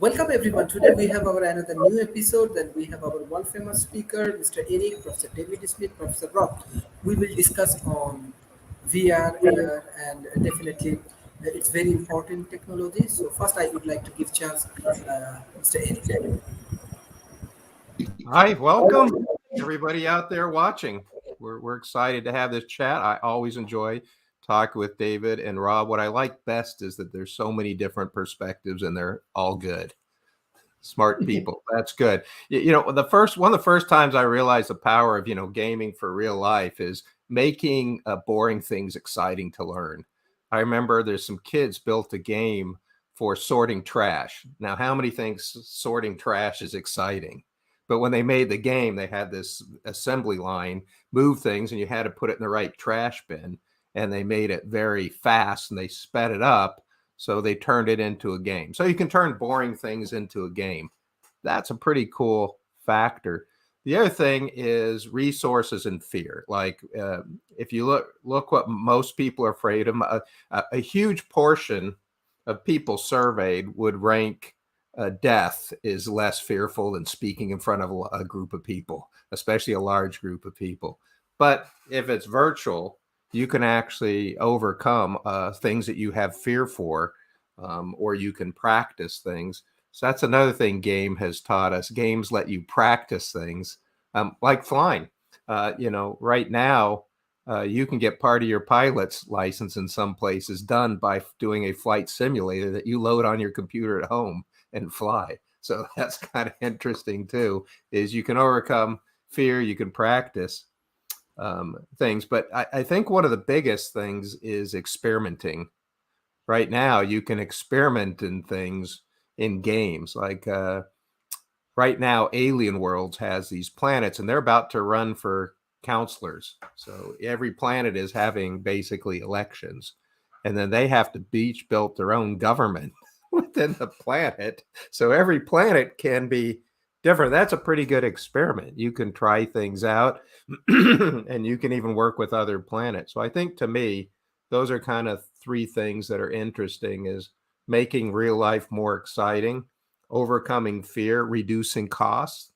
Welcome everyone. Today we have our another new episode. Then we have our world famous speaker, Mr. Eric, Professor David Smith, Professor Rob. We will discuss on VR, AR, and definitely it's very important technology. So first, I would like to give chance, Mr. Eric. Hi, welcome everybody out there watching. We're excited to have this chat. I always enjoy talking with David and Rob. What I like best is that there's so many different perspectives and they're all good. Smart people. That's good. One of the first times I realized the power of, gaming for real life is making boring things exciting to learn. I remember there's some kids built a game for sorting trash. Now, how many think sorting trash is exciting? But when they made the game, they had this assembly line, move things, and you had to put it in the right trash bin. And they made it very fast and they sped it up. So they turned it into a game. So you can turn boring things into a game. That's a pretty cool factor. The other thing is resources and fear. Like if you look what most people are afraid of, a huge portion of people surveyed would rank death is less fearful than speaking in front of a group of people, especially a large group of people. But if it's virtual, you can actually overcome things that you have fear for, or you can practice things. So that's another thing game has taught us. Games let you practice things, like flying. Right now, you can get part of your pilot's license in some places done by doing a flight simulator that you load on your computer at home and fly. So that's kind of interesting too, is you can overcome fear, you can practice things. But I think one of the biggest things is experimenting. Right now, you can experiment in things in games. Like right now, Alien Worlds has these planets and they're about to run for counselors. So every planet is having basically elections. And then they have to build their own government within the planet. So every planet can be different. That's a pretty good experiment. You can try things out and you can even work with other planets. So I think to me, those are kind of three things that are interesting: is making real life more exciting, overcoming fear, reducing costs,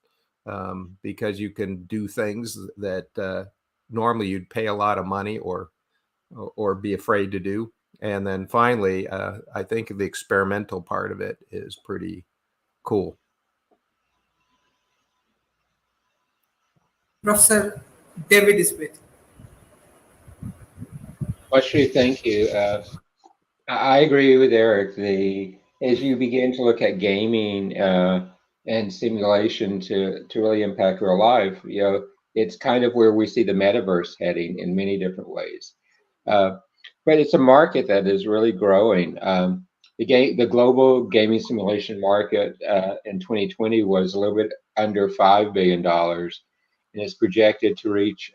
because you can do things that normally you'd pay a lot of money or be afraid to do. And then finally, I think the experimental part of it is pretty cool. Professor David Smith. Well, Sri, thank you. I agree with Eric. As you begin to look at gaming and simulation to really impact real life, it's kind of where we see the metaverse heading in many different ways. Uh, but it's a market that is really growing. The global gaming simulation market in 2020 was a little bit under $5 billion, and is projected to reach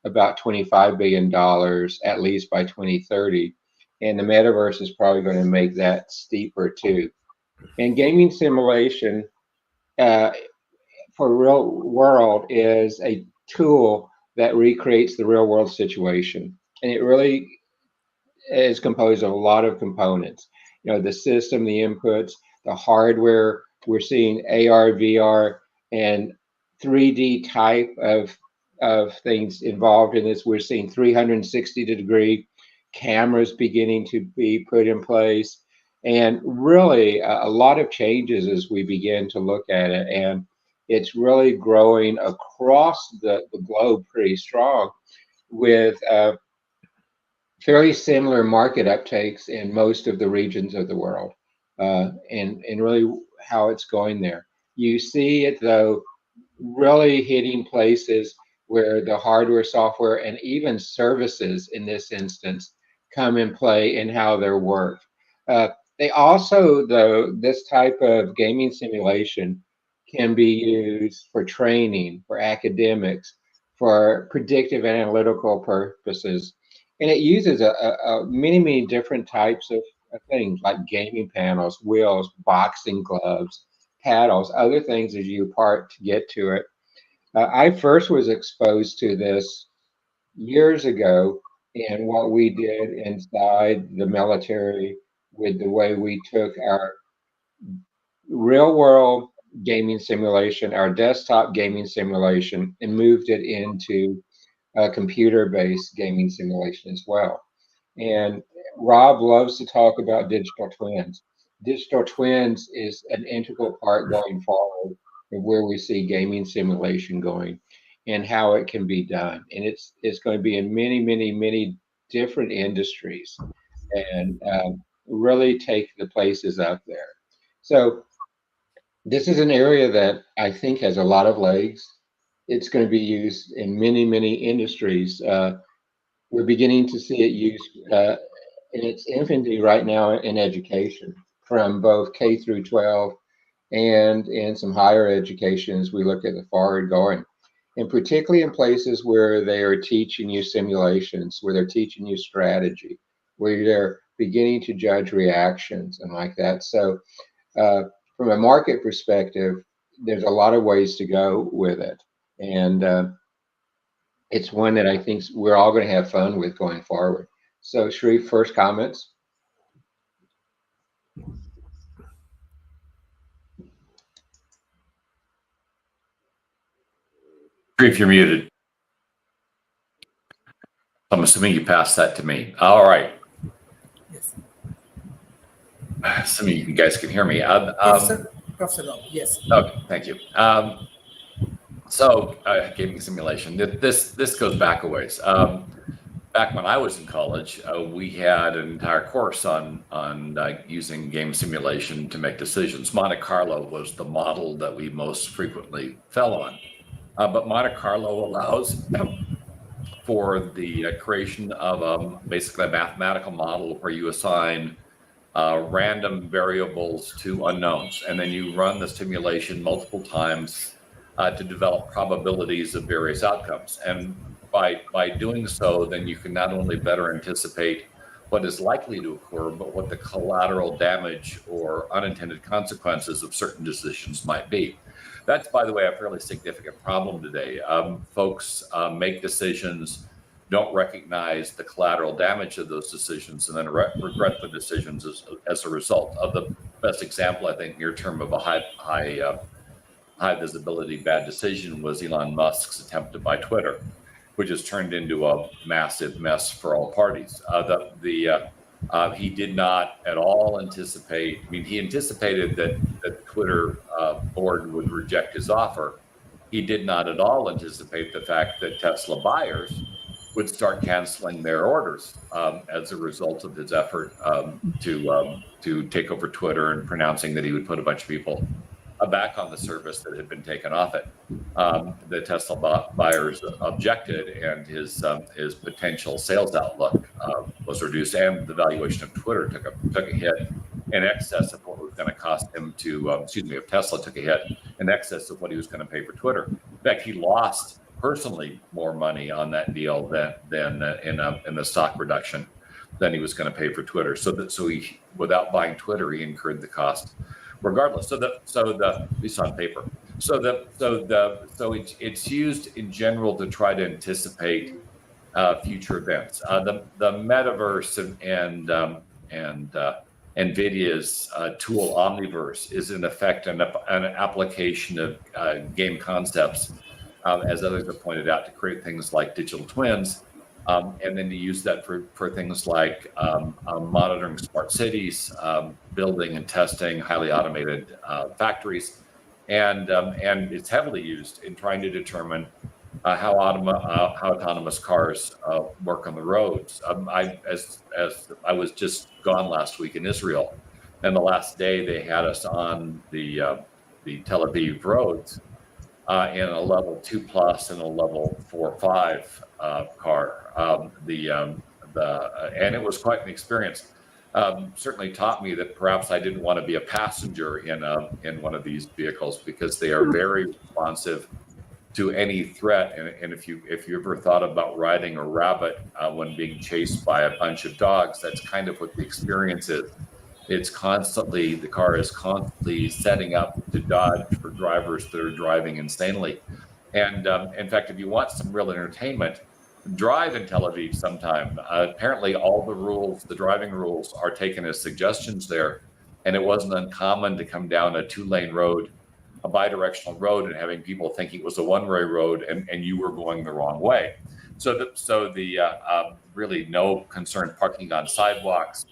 about $25 billion at least by 2030. And the metaverse is probably going to make that steeper too. And gaming simulation uh, for real world is a tool that recreates the real world situation. And it really is composed of a lot of components. The system, the inputs, the hardware. We're seeing AR, VR, and 3D type of things involved in this. We're seeing 360-degree cameras beginning to be put in place, and really a lot of changes as we begin to look at it. And it's really growing across the globe pretty strong, with fairly similar market uptakes in most of the regions of the world, and really how it's going there. You see it though really hitting places where the hardware, software, and even services in this instance come in play in how they're worked. Uh, they also, though, this type of gaming simulation can be used for training, for academics, for predictive analytical purposes. And it uses many, many different types of things like gaming panels, wheels, boxing gloves, paddles, other things as you part to get to it. I first was exposed to this years ago in what we did inside the military with the way we took our real world gaming simulation, our desktop gaming simulation, and moved it into a computer based gaming simulation as well. And Rob loves to talk about digital twins. Digital twins is an integral part going forward of where we see gaming simulation going and how it can be done. And it's going to be in many, many, many different industries and really take the places out there. So this is an area that I think has a lot of legs. It's going to be used in many, many industries. We're beginning to see it used in its infancy right now in education, from both K through 12 and in some higher education as we look at the forward going. And particularly in places where they are teaching you simulations, where they're teaching you strategy, where they're beginning to judge reactions and like that. So uh, from a market perspective, there's a lot of ways to go with it. And it's one that I think we're all going to have fun with going forward. So, Sharif, first comments? If you're muted. I'm assuming you passed that to me. All right. Yes. Assuming you guys can hear me. Professor Rob, yes. Okay, thank you. Gaming simulation. This goes back a ways. Back when I was in college, we had an entire course on using game simulation to make decisions. Monte Carlo was the model that we most frequently fell on. But Monte Carlo allows for the creation of basically a mathematical model where you assign random variables to unknowns, and then you run the simulation multiple times to develop probabilities of various outcomes. And by doing so, then you can not only better anticipate what is likely to occur, but what the collateral damage or unintended consequences of certain decisions might be. That's, by the way, a fairly significant problem today. Folks make decisions, don't recognize the collateral damage of those decisions, and then regret the decisions as a result. Of the best example, I think, near term of a high visibility bad decision was Elon Musk's attempt to buy Twitter, which has turned into a massive mess for all parties. He did not at all anticipate. I mean, he anticipated that the Twitter board would reject his offer. He did not at all anticipate the fact that Tesla buyers would start canceling their orders as a result of his effort to take over Twitter and pronouncing that he would put a bunch of people back on the service that had been taken off it. The Tesla buyers objected, and his potential sales outlook was reduced, and the valuation of Twitter took a hit in excess of what it was going to cost him to. If Tesla took a hit in excess of what he was going to pay for Twitter. In fact, he lost personally more money on that deal than in the stock reduction than he was going to pay for Twitter. So he, without buying Twitter, he incurred the cost regardless. At least on paper. It's used in general to try to anticipate future events. The metaverse and NVIDIA's tool Omniverse is in effect an application of game concepts, as others have pointed out, to create things like digital twins, and then to use that for things like monitoring smart cities, building and testing highly automated factories, and it's heavily used in trying to determine how autonomous cars work on the roads. As I was just gone last week in Israel, and the last day they had us on the Tel Aviv roads in a level 2+ and a level 4/5 car. And it was quite an experience. Certainly taught me that perhaps I didn't want to be a passenger in one of these vehicles, because they are very responsive to any threat. And if you ever thought about riding a rabbit when being chased by a bunch of dogs, that's kind of what the experience is. The car is constantly setting up to dodge for drivers that are driving insanely. And in fact, if you want some real entertainment, drive in Tel Aviv sometime. Apparently all the driving rules are taken as suggestions there. and it wasn't uncommon to come down a 2-lane road, a bidirectional road, and having people thinking it was a one-way road, and you were going the wrong way. So the really no concern parking on sidewalks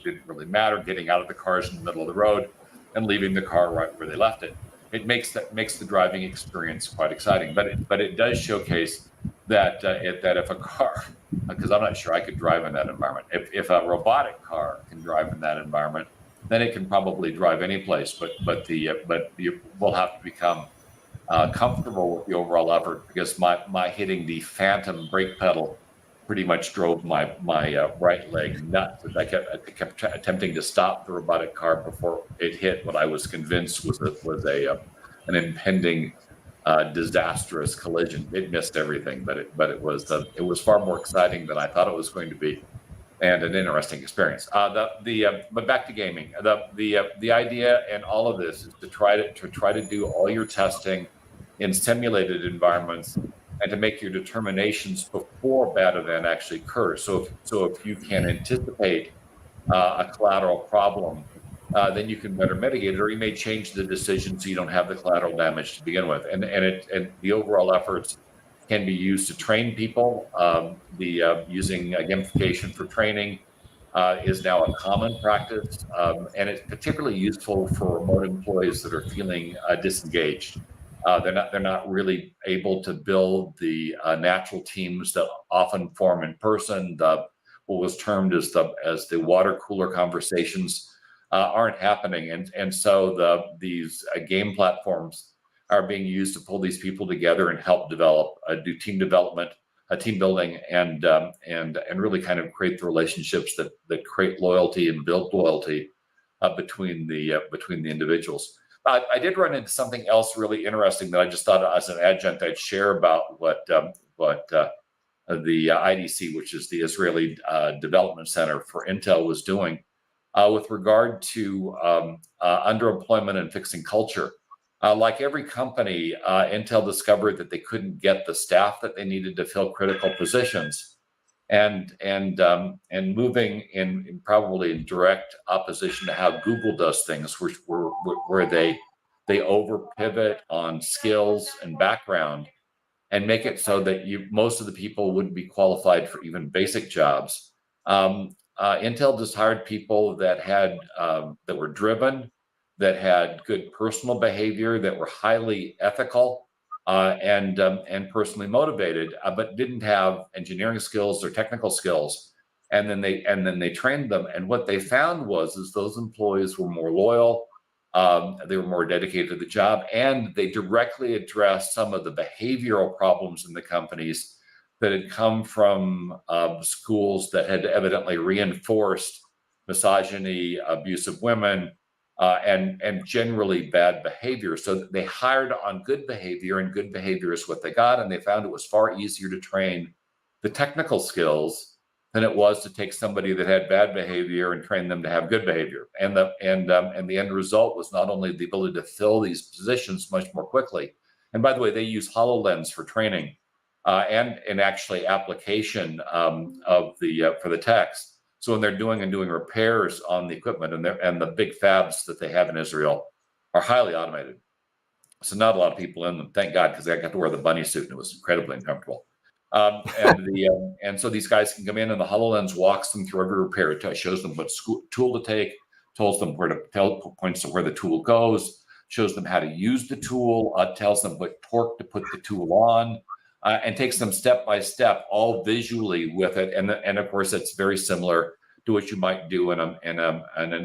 didn't really matter. Getting out of the cars in the middle of the road and leaving the car right where they left it. It makes the driving experience quite exciting. But it does showcase that that if a car, because I'm not sure I could drive in that environment. If a robotic car can drive in that environment, then it can probably drive any place. But you will have to become comfortable with the overall effort, because my hitting the phantom brake pedal pretty much drove my right leg nuts. I kept attempting to stop the robotic car before it hit what I was convinced was an impending disastrous collision. It missed everything, but it was far more exciting than I thought it was going to be, and an interesting experience. But back to gaming. The idea in all of this is to try to do all your testing in simulated environments, and to make your determinations before a bad event actually occurs. So if you can anticipate a collateral problem, then you can better mitigate it, or you may change the decision so you don't have the collateral damage to begin with. And the overall efforts can be used to train people. Using gamification for training is now a common practice, and it's particularly useful for remote employees that are feeling disengaged. They're not really able to build the natural teams that often form in person. What was termed as the water cooler conversations aren't happening, and so these game platforms are being used to pull these people together and help develop, do team development, team building, and really kind of create the relationships that create loyalty and build loyalty between the individuals. I did run into something else really interesting that I just thought as an adjunct I'd share about what the IDC, which is the Israeli Development Center for Intel, was doing with regard to underemployment and fixing culture. Like every company, Intel discovered that they couldn't get the staff that they needed to fill critical positions, and moving in probably in direct opposition to how Google does things, where they over pivot on skills and background, and make it so that most of the people wouldn't be qualified for even basic jobs. Intel just hired people that were driven, that had good personal behavior, that were highly ethical, and personally motivated, but didn't have engineering skills or technical skills. And then they trained them. And what they found was those employees were more loyal, they were more dedicated to the job, and they directly addressed some of the behavioral problems in the companies that had come from schools that had evidently reinforced misogyny, abuse of women, and generally bad behavior. So they hired on good behavior, and good behavior is what they got. And they found it was far easier to train the technical skills than it was to take somebody that had bad behavior and train them to have good behavior. And the end result was not only the ability to fill these positions much more quickly. And by the way, they use HoloLens for training and actually application for the techs. So when they're doing repairs on the equipment, and the big fabs that they have in Israel are highly automated, so not a lot of people in them, thank God, because I got to wear the bunny suit and it was incredibly uncomfortable. And so these guys can come in, and the HoloLens walks them through every repair. It shows them what tool to take, tells them points to where the tool goes, shows them how to use the tool, tells them what torque to put the tool on. And takes them step by step, all visually with it, and of course it's very similar to what you might do in an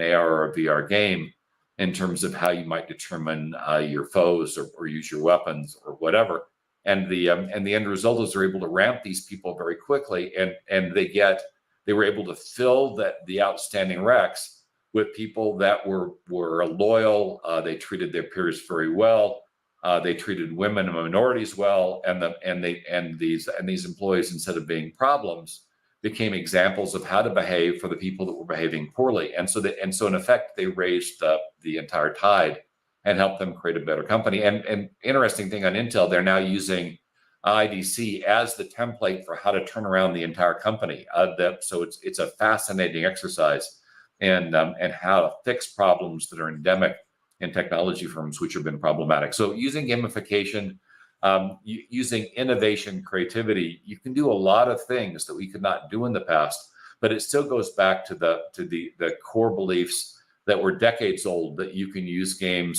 AR or a VR game, in terms of how you might determine your foes or use your weapons or whatever. And the end result is they're able to ramp these people very quickly, and they were able to fill the outstanding recs with people that were loyal. They treated their peers very well. They treated women and minorities well, and these employees, instead of being problems, became examples of how to behave for the people that were behaving poorly. And so in effect, they raised the entire tide and helped them create a better company. And interesting thing on Intel, they're now using IDC as the template for how to turn around the entire company. So it's a fascinating exercise and how to fix problems that are endemic in technology firms, which have been problematic. So using gamification, using innovation, creativity, you can do a lot of things that we could not do in the past, but it still goes back to the core beliefs that were decades old, that you can use game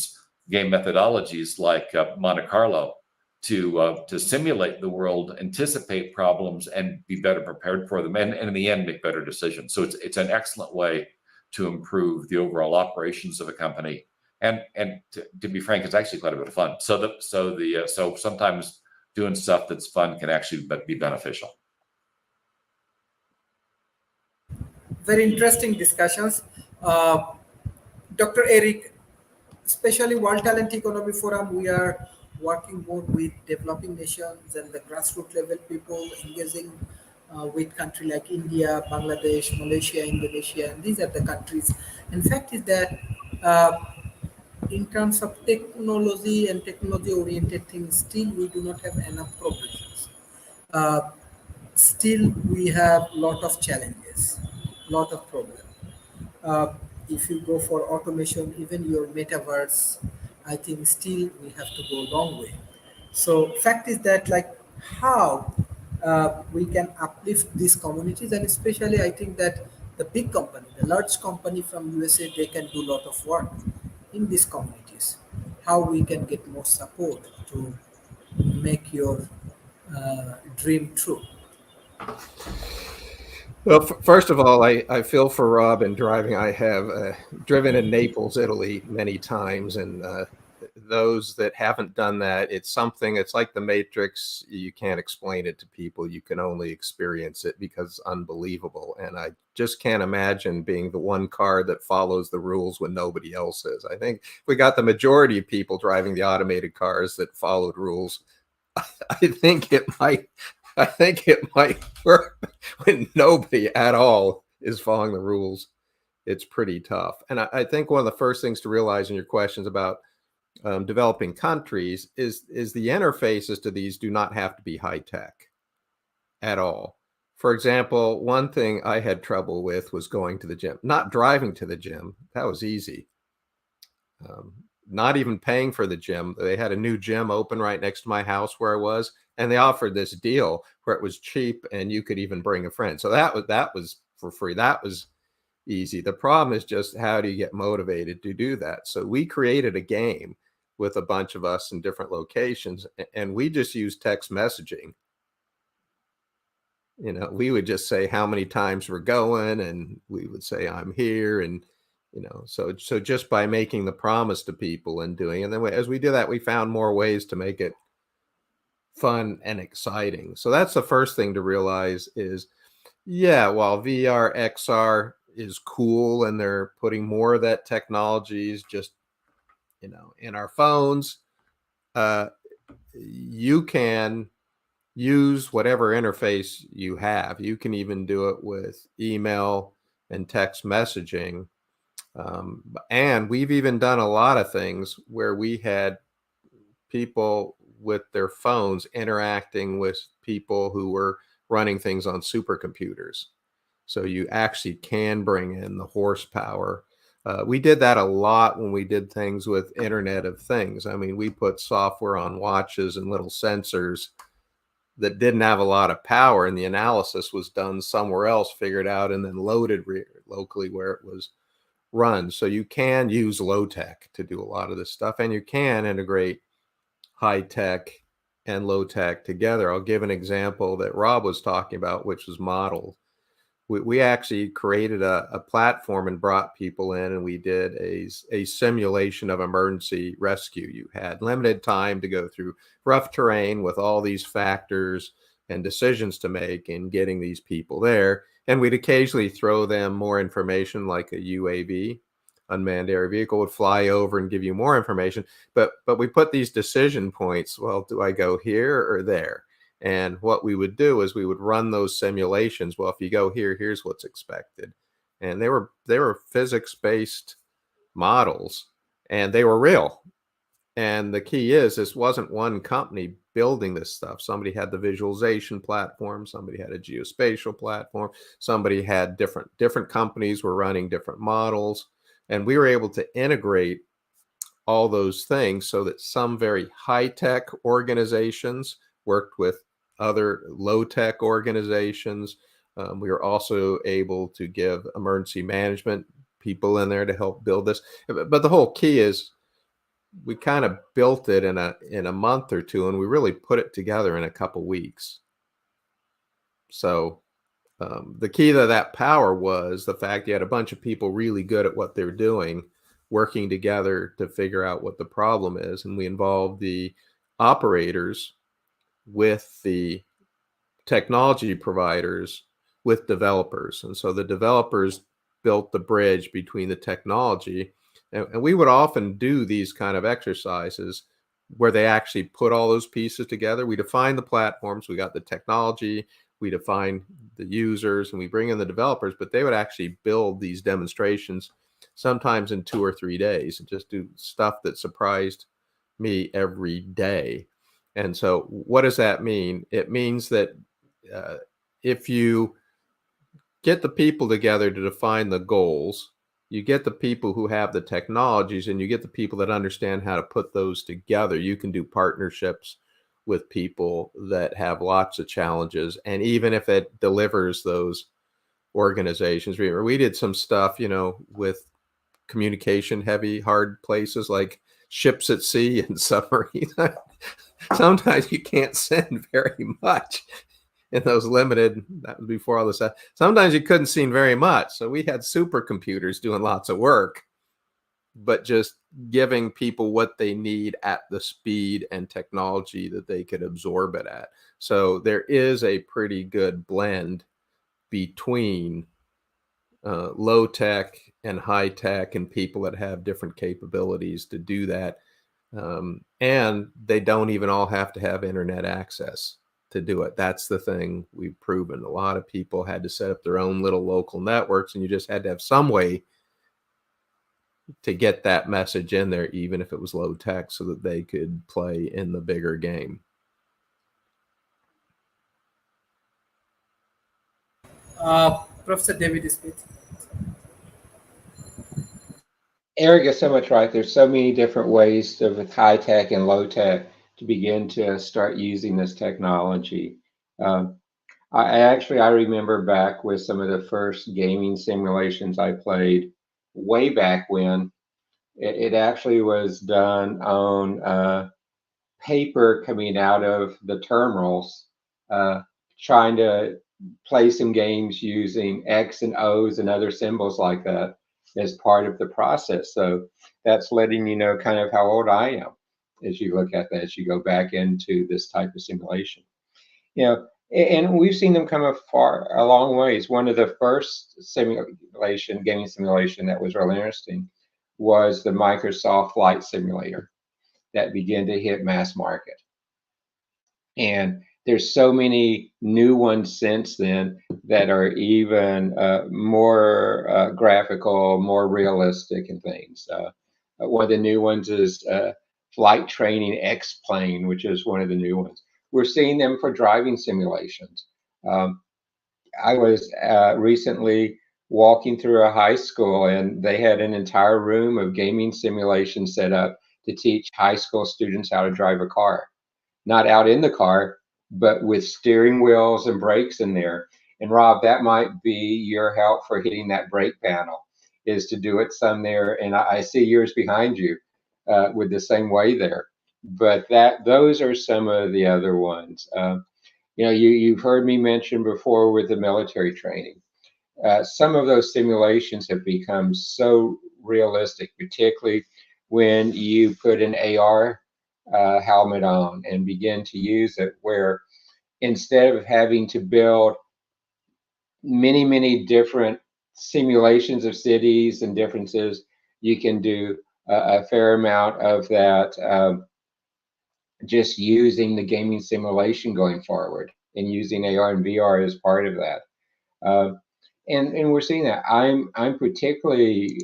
methodologies like Monte Carlo to simulate the world, anticipate problems, and be better prepared for them, and in the end make better decisions. So it's an excellent way to improve the overall operations of a company. And to be frank, it's actually quite a bit of fun. So sometimes doing stuff that's fun can actually be beneficial. Very interesting discussions. Dr. Eric, especially World Talent Economy Forum, we are working more with developing nations and the grassroots level people engaging with countries like India, Bangladesh, Malaysia, Indonesia, and these are the countries. In fact, is that in terms of technology and technology oriented things, still we do not have enough progressions. Uh, Still we have lot of challenges, lot of problems. uh, if you go for automation, even your metaverse, I think still we have to go a long way. So fact is that like how we can uplift these communities, and especially I think that the big company, the large company from USA, they can do a lot of work in these communities. How we can get more support to make your dream true. Well, first of all, I feel for Rob in driving. I have driven in Naples, Italy, many times, and those that haven't done that, it's like the Matrix. You can't explain it to people. You can only experience it because it's unbelievable. And I just can't imagine being the one car that follows the rules when nobody else is. I think if we got the majority of people driving the automated cars that followed rules, I think it might work when nobody at all is following the rules. It's pretty tough. And I think one of the first things to realize in your questions about developing countries is the interfaces to these do not have to be high tech at all. For example, one thing I had trouble with was going to the gym, not driving to the gym. That was easy. Not even paying for the gym. They had a new gym open right next to my house where I was, and they offered this deal where it was cheap and you could even bring a friend. So that was for free. That was easy. The problem is just how do you get motivated to do that? So we created a game with a bunch of us in different locations, and we just used text messaging. You know, we would just say how many times we're going, and we would say I'm here, and so just by making the promise to people and doing, and then as we do that, we found more ways to make it fun and exciting. So that's the first thing to realize is, yeah, while VR, XR is cool, and they're putting more of that technologies just, in our phones, you can use whatever interface you have. You can even do it with email and text messaging. And we've even done a lot of things where we had people with their phones interacting with people who were running things on supercomputers. So you actually can bring in the horsepower. We did that a lot when we did things with Internet of Things. I mean, we put software on watches and little sensors that didn't have a lot of power, and the analysis was done somewhere else, figured out, and then loaded locally where it was run. So you can use low tech to do a lot of this stuff, and you can integrate high tech and low tech together. I'll give an example that Rob was talking about, which was models. We actually created a platform and brought people in, and we did a simulation of emergency rescue. You had limited time to go through rough terrain with all these factors and decisions to make in getting these people there. And we'd occasionally throw them more information, like a UAV, unmanned aerial vehicle, would fly over and give you more information. But we put these decision points. Well, do I go here or there? And what we would do is we would run those simulations. Well, if you go here, here's what's expected. And they were physics-based models, and they were real. And the key is this wasn't one company building this stuff. Somebody had the visualization platform, somebody had a geospatial platform, somebody had different companies were running different models, and we were able to integrate all those things so that some very high-tech organizations worked with other low-tech organizations. We were also able to give emergency management people in there to help build this. But the whole key is we kind of built it in a month or two, and we really put it together in a couple weeks. So the key to that power was the fact you had a bunch of people really good at what they're doing, working together to figure out what the problem is. And we involved the operators with the technology providers with developers. And so the developers built the bridge between the technology. And we would often do these kind of exercises where they actually put all those pieces together. We define the platforms, we got the technology, we define the users, and we bring in the developers, but they would actually build these demonstrations sometimes in 2 or 3 days and just do stuff that surprised me every day. And so what does that mean? It means that if you get the people together to define the goals, you get the people who have the technologies, and you get the people that understand how to put those together, you can do partnerships with people that have lots of challenges. And even if it delivers those organizations, we did some stuff, with communication heavy, hard places like ships at sea and submarines. Sometimes you can't send very much in those limited, that was before all this stuff. Sometimes you couldn't see very much. So we had supercomputers doing lots of work, but just giving people what they need at the speed and technology that they could absorb it at. So there is a pretty good blend between low tech and high tech, and people that have different capabilities to do that. And they don't even all have to have internet access to do it. That's the thing we've proven. A lot of people had to set up their own little local networks, and you just had to have some way to get that message in there, even if it was low tech, so that they could play in the bigger game. Professor David Smith. Eric is so much right. There's so many different ways with high tech and low tech to begin to start using this technology. I remember back with some of the first gaming simulations I played way back when. It actually was done on paper coming out of the terminals, trying to play some games using X and O's and other symbols like that as part of the process. So that's letting you know kind of how old I am as you look at that, as you go back into this type of simulation. And we've seen them come a long ways. One of the first gaming simulation that was really interesting was the Microsoft Flight Simulator that began to hit mass market. And there's so many new ones since then that are even more graphical, more realistic and things. One of the new ones is Flight Training X-Plane, which is one of the new ones. We're seeing them for driving simulations. I was recently walking through a high school, and they had an entire room of gaming simulations set up to teach high school students how to drive a car. Not out in the car, but with steering wheels and brakes in there. And Rob, that might be your help for hitting that brake panel, is to do it some there. And I see yours behind you with the same way there. But those are some of the other ones. You've heard me mention before with the military training. Some of those simulations have become so realistic, particularly when you put an AR helmet on and begin to use it, where instead of having to build many, many different simulations of cities and differences, you can do a fair amount of that just using the gaming simulation going forward and using AR and VR as part of that. And we're seeing that. I'm particularly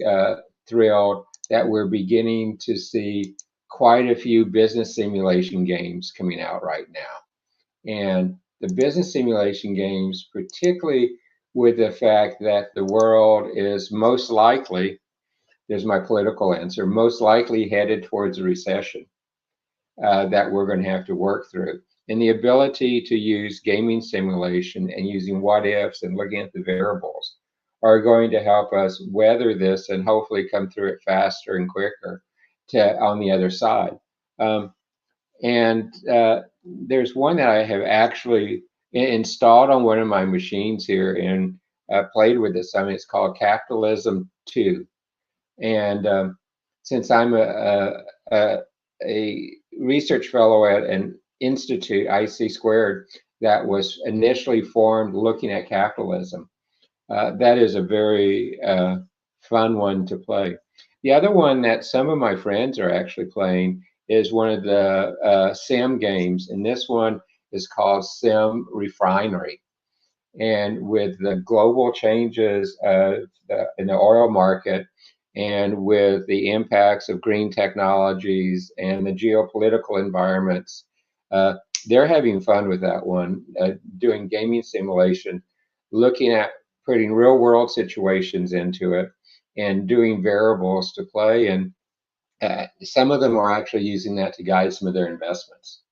thrilled that we're beginning to see quite a few business simulation games coming out right now. And the business simulation games, particularly with the fact that the world is most likely, there's my political answer, most likely headed towards a recession that we're going to have to work through. And the ability to use gaming simulation and using what ifs and looking at the variables are going to help us weather this and hopefully come through it faster and quicker on the other side. And there's one that I have actually installed on one of my machines here and played with this. I mean, it's called Capitalism 2. And since I'm a research fellow at an institute, IC Squared, that was initially formed looking at capitalism, that is a very fun one to play. The other one that some of my friends are actually playing is one of the sim games, and this one is called Sim Refinery. And with the global changes in the oil market, and with the impacts of green technologies and the geopolitical environments, they're having fun with that one, doing gaming simulation, looking at putting real world situations into it and doing variables to play. And some of them are actually using that to guide some of their investments.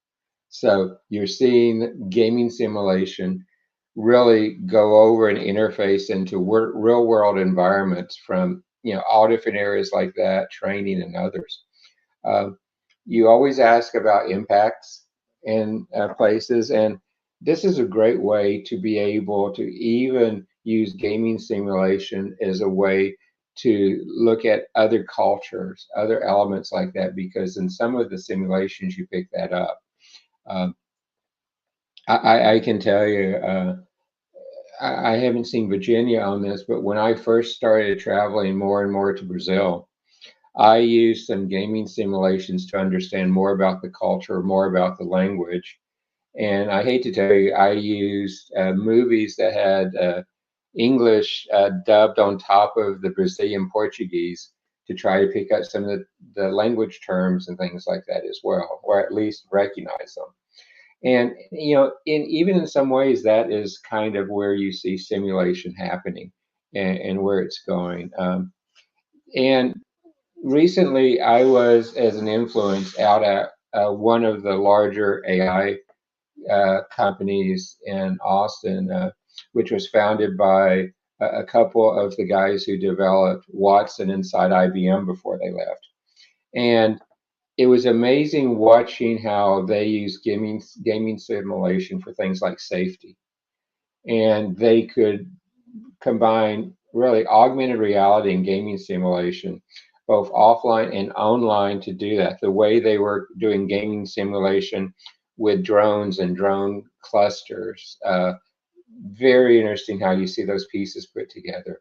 So you're seeing gaming simulation really go over and interface into real world environments from all different areas like that, training and others. You always ask about impacts in places, and this is a great way to be able to even use gaming simulation as a way to look at other cultures, other elements like that, because in some of the simulations you pick that up. I can tell you, I haven't seen Virginia on this, but when I first started traveling more and more to Brazil, I used some gaming simulations to understand more about the culture, more about the language. And I hate to tell you, I used movies that had English dubbed on top of the Brazilian Portuguese to try to pick up some of the language terms and things like that as well, or at least recognize them. And even in some ways, that is kind of where you see simulation happening and where it's going. And recently, I was as an influence out at one of the larger AI companies in Austin, which was founded by a couple of the guys who developed Watson inside IBM before they left. And it was amazing watching how they use gaming simulation for things like safety. And they could combine really augmented reality and gaming simulation, both offline and online, to do that. The way they were doing gaming simulation with drones and drone clusters, very interesting how you see those pieces put together.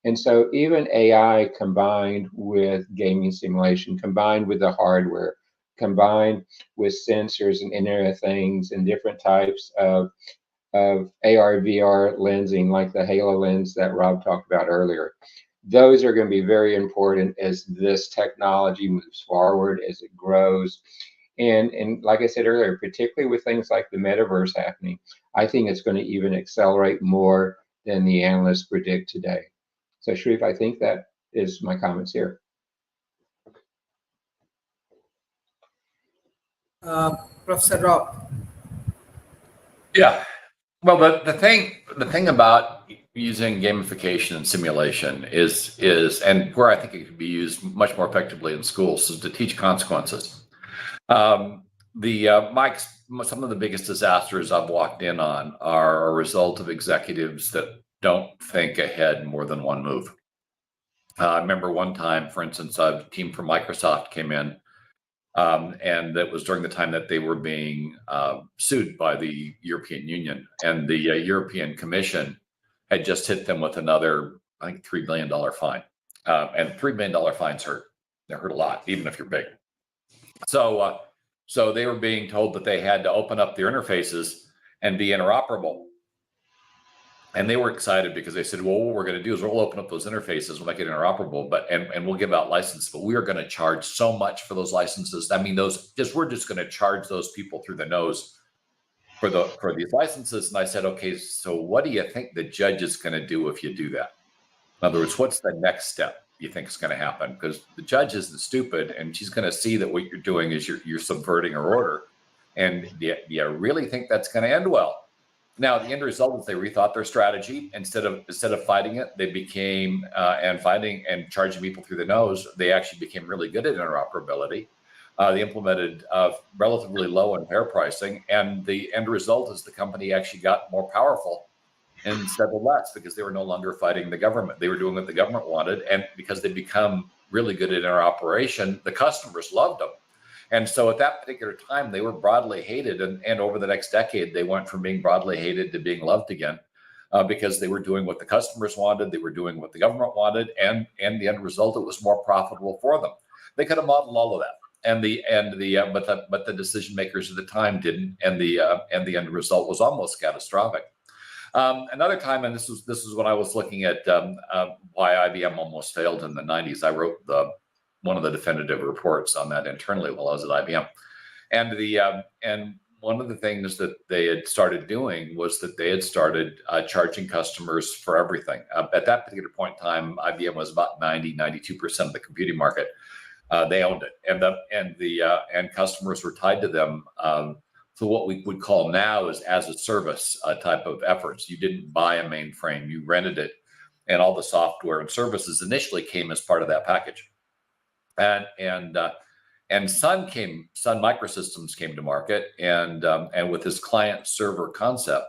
And so even AI combined with gaming simulation, combined with the hardware, combined with sensors and Internet of Things and different types of AR, VR lensing, like the Halo lens that Rob talked about earlier. Those are going to be very important as this technology moves forward, as it grows. And like I said earlier, particularly with things like the metaverse happening, I think it's going to even accelerate more than the analysts predict today. So Sharif, I think that is my comments here. Professor Rob. Yeah. Well, the thing about using gamification and simulation is and where I think it could be used much more effectively in schools is to teach consequences. Some of the biggest disasters I've walked in on are a result of executives that don't think ahead more than one move. I remember one time, for instance, a team from Microsoft came in, and that was during the time that they were being sued by the European Union, and the European Commission had just hit them with another, I think, $3 billion fine. And $3 billion fines hurt. They hurt a lot, even if you're big. So they were being told that they had to open up their interfaces and be interoperable. And they were excited because they said, well, what we're going to do is we'll open up those interfaces, we'll make it interoperable, and we'll give out licenses, but we are going to charge so much for those licenses. I mean, we're just going to charge those people through the nose for these licenses. And I said, okay, so what do you think the judge is going to do if you do that? In other words, what's the next step you think is going to happen? Because the judge isn't stupid, and she's going to see that what you're doing is you're subverting her order. And do you really think that's going to end well? Now, the end result is they rethought their strategy. Instead of fighting it, they became fighting and charging people through the nose. They actually became really good at interoperability. They implemented relatively low in pair pricing, and the end result is the company actually got more powerful instead of less, because they were no longer fighting the government. They were doing what the government wanted, and because they become really good at interoperation, the customers loved them. And so at that particular time, they were broadly hated. And over the next decade, they went from being broadly hated to being loved again, because they were doing what the customers wanted. They were doing what the government wanted. And the end result, it was more profitable for them. They could have modeled all of that. But the decision makers at the time didn't. And the end result was almost catastrophic. Another time, and this is when I was looking at why IBM almost failed in the 90s. I wrote one of the definitive reports on that internally while I was at IBM. And one of the things that they had started doing was that they had started charging customers for everything. At that particular point in time, IBM was about 92% of the computing market. They owned it, and customers were tied to them. So what we would call now is as a service type of efforts. You didn't buy a mainframe, you rented it, and all the software and services initially came as part of that package. And Sun Microsystems came to market, and with this client server concept.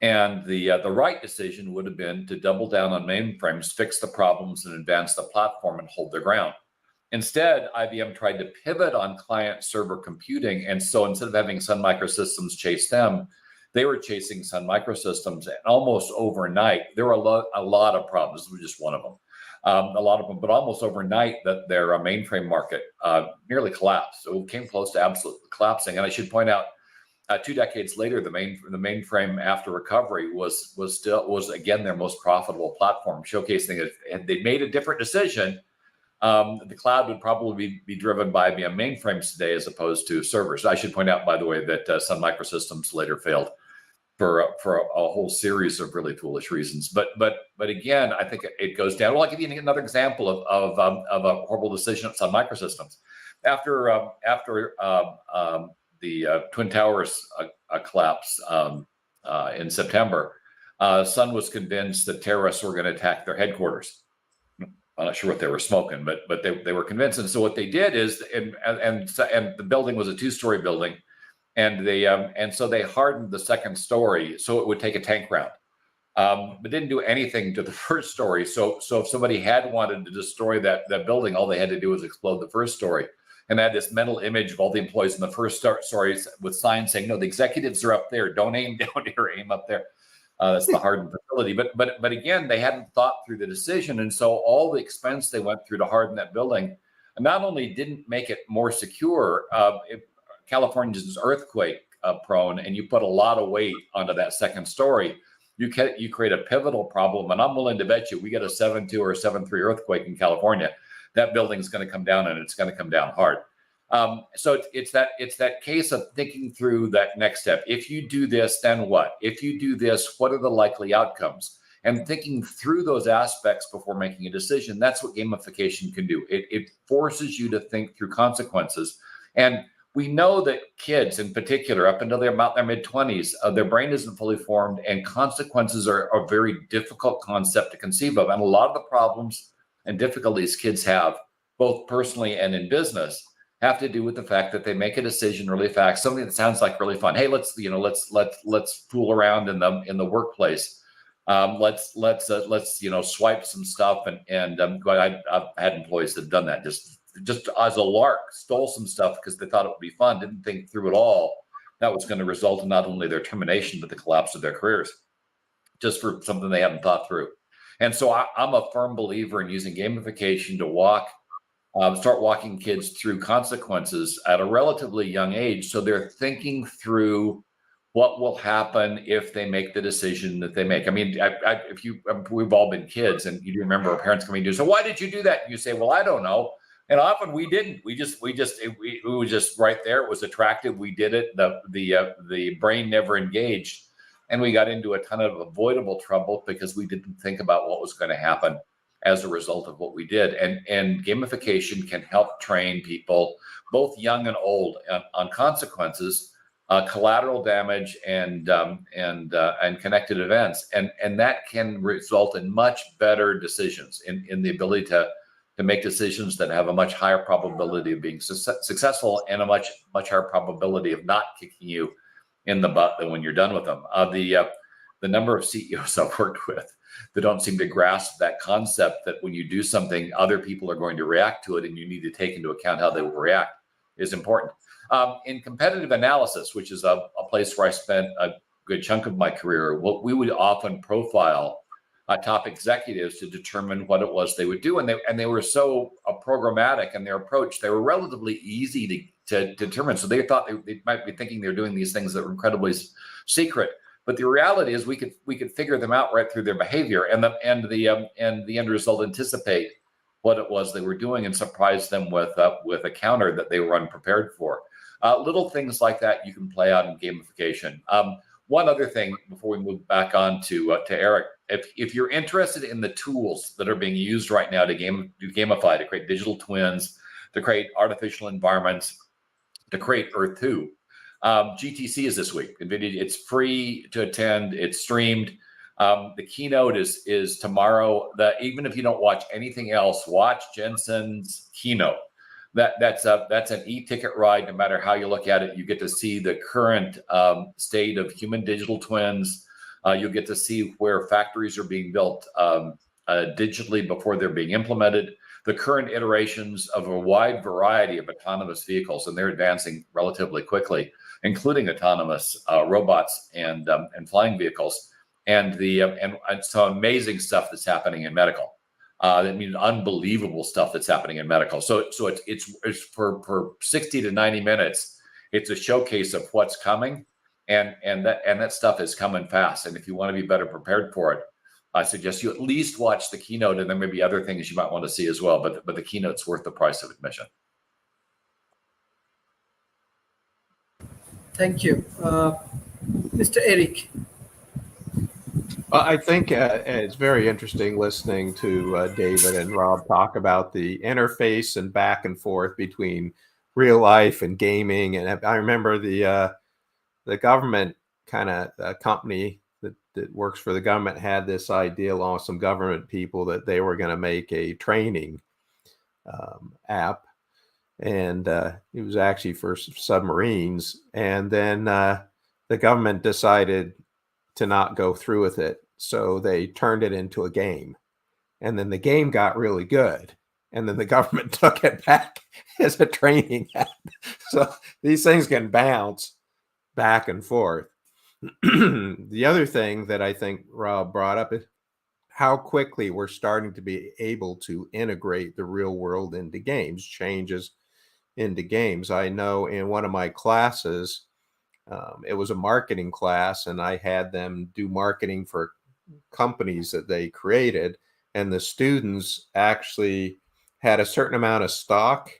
And the right decision would have been to double down on mainframes, fix the problems, and advance the platform and hold their ground. Instead, IBM tried to pivot on client server computing. And so instead of having Sun Microsystems chase them, they were chasing Sun Microsystems. And almost overnight, there were a lot of problems. This was just one of them. A lot of them, but almost overnight, that their mainframe market nearly collapsed. So it came close to absolutely collapsing. And I should point out, 2 decades later, the mainframe after recovery was again their most profitable platform, showcasing that if they made a different decision, the cloud would probably be driven by IBM mainframes today as opposed to servers. I should point out, by the way, that Sun Microsystems later failed for a whole series of really foolish reasons. But again, I think it goes down. Well, I'll give you another example of a horrible decision at Sun Microsystems. After the Twin Towers collapse in September, Sun was convinced that terrorists were going to attack their headquarters. I'm not sure what they were smoking, but they were convinced. And so what they did is, and the building was a 2-story building. And so they hardened the second story so it would take a tank round, but didn't do anything to the first story. So if somebody had wanted to destroy that building, all they had to do was explode the first story. And I had this mental image of all the employees in the first stories with signs saying, "No, the executives are up there. Don't aim down here. Aim up there." That's the hardened facility. But again, they hadn't thought through the decision, and so all the expense they went through to harden that building, not only didn't make it more secure. California is earthquake prone, and you put a lot of weight onto that second story, you create a pivotal problem. And I'm willing to bet you we get a 7.2 or 7.3 earthquake in California, that building is going to come down, and it's going to come down hard. So it's that case of thinking through that next step. If you do this, then what? If you do this, what are the likely outcomes? And thinking through those aspects before making a decision. That's what gamification can do. It forces you to think through consequences. And we know that kids in particular, up until they're about their mid-20s, their brain isn't fully formed, and consequences are a very difficult concept to conceive of. And a lot of the problems and difficulties kids have, both personally and in business, have to do with the fact that they make a decision really fast, something that sounds like really fun. Hey, let's fool around in the workplace. Let's swipe some stuff, and I've had employees that have done that just as a lark, stole some stuff because they thought it would be fun, didn't think through it all. That was going to result in not only their termination, but the collapse of their careers, just for something they hadn't thought through. And so I'm a firm believer in using gamification to start walking kids through consequences at a relatively young age. So they're thinking through what will happen if they make the decision that they make. I mean, we've all been kids, and you remember our parents coming to you, so why did you do that? And you say, well, I don't know. And often we didn't. It was just right there. It was attractive. We did it. The brain never engaged, and we got into a ton of avoidable trouble because we didn't think about what was going to happen as a result of what we did. And gamification can help train people, both young and old, on consequences, collateral damage, and connected events, and that can result in much better decisions, in the ability to make decisions that have a much higher probability of being successful, and a much higher probability of not kicking you in the butt than when you're done with them. The number of CEOs I've worked with that don't seem to grasp that concept, that when you do something, other people are going to react to it, and you need to take into account how they will react, is important. In competitive analysis, which is a place where I spent a good chunk of my career, what we would often profile top executives to determine what it was they would do, and they were so programmatic in their approach. They were relatively easy to determine. So they thought they might be thinking they're doing these things that were incredibly secret, but the reality is we could figure them out right through their behavior, and the end result anticipate what it was they were doing and surprise them with a counter that they were unprepared for. Little things like that you can play out in gamification. One other thing before we move back on to Eric, if you're interested in the tools that are being used right now to gamify, to create digital twins, to create artificial environments, to create Earth 2, GTC is this week. NVIDIA, it's free to attend. It's streamed. The keynote is tomorrow. Even if you don't watch anything else, watch Jensen's keynote. That's an e-ticket ride. No matter how you look at it, you get to see the current state of human digital twins. You'll get to see where factories are being built digitally before they're being implemented, the current iterations of a wide variety of autonomous vehicles, and they're advancing relatively quickly, including autonomous robots and flying vehicles, and some amazing stuff that's happening in medical. I mean, unbelievable stuff that's happening in medical. So it's for 60 to 90 minutes. It's a showcase of what's coming, and that stuff is coming fast. And if you want to be better prepared for it, I suggest you at least watch the keynote, and there may be other things you might want to see as well. But the keynote's worth the price of admission. Thank you, Mr. Eric. I think it's very interesting listening to David and Rob talk about the interface and back and forth between real life and gaming. And I remember the government kind of company that works for the government had this idea along with some government people that they were going to make a training app. And it was actually for submarines. And then the government decided to not go through with it. So they turned it into a game. And then the game got really good. And then the government took it back as a training app. So these things can bounce back and forth. The other thing that I think Rob brought up is how quickly we're starting to be able to integrate the real world into games, changes into games. I know in one of my classes, it was a marketing class, and I had them do marketing for companies that they created, and the students actually had a certain amount of stock,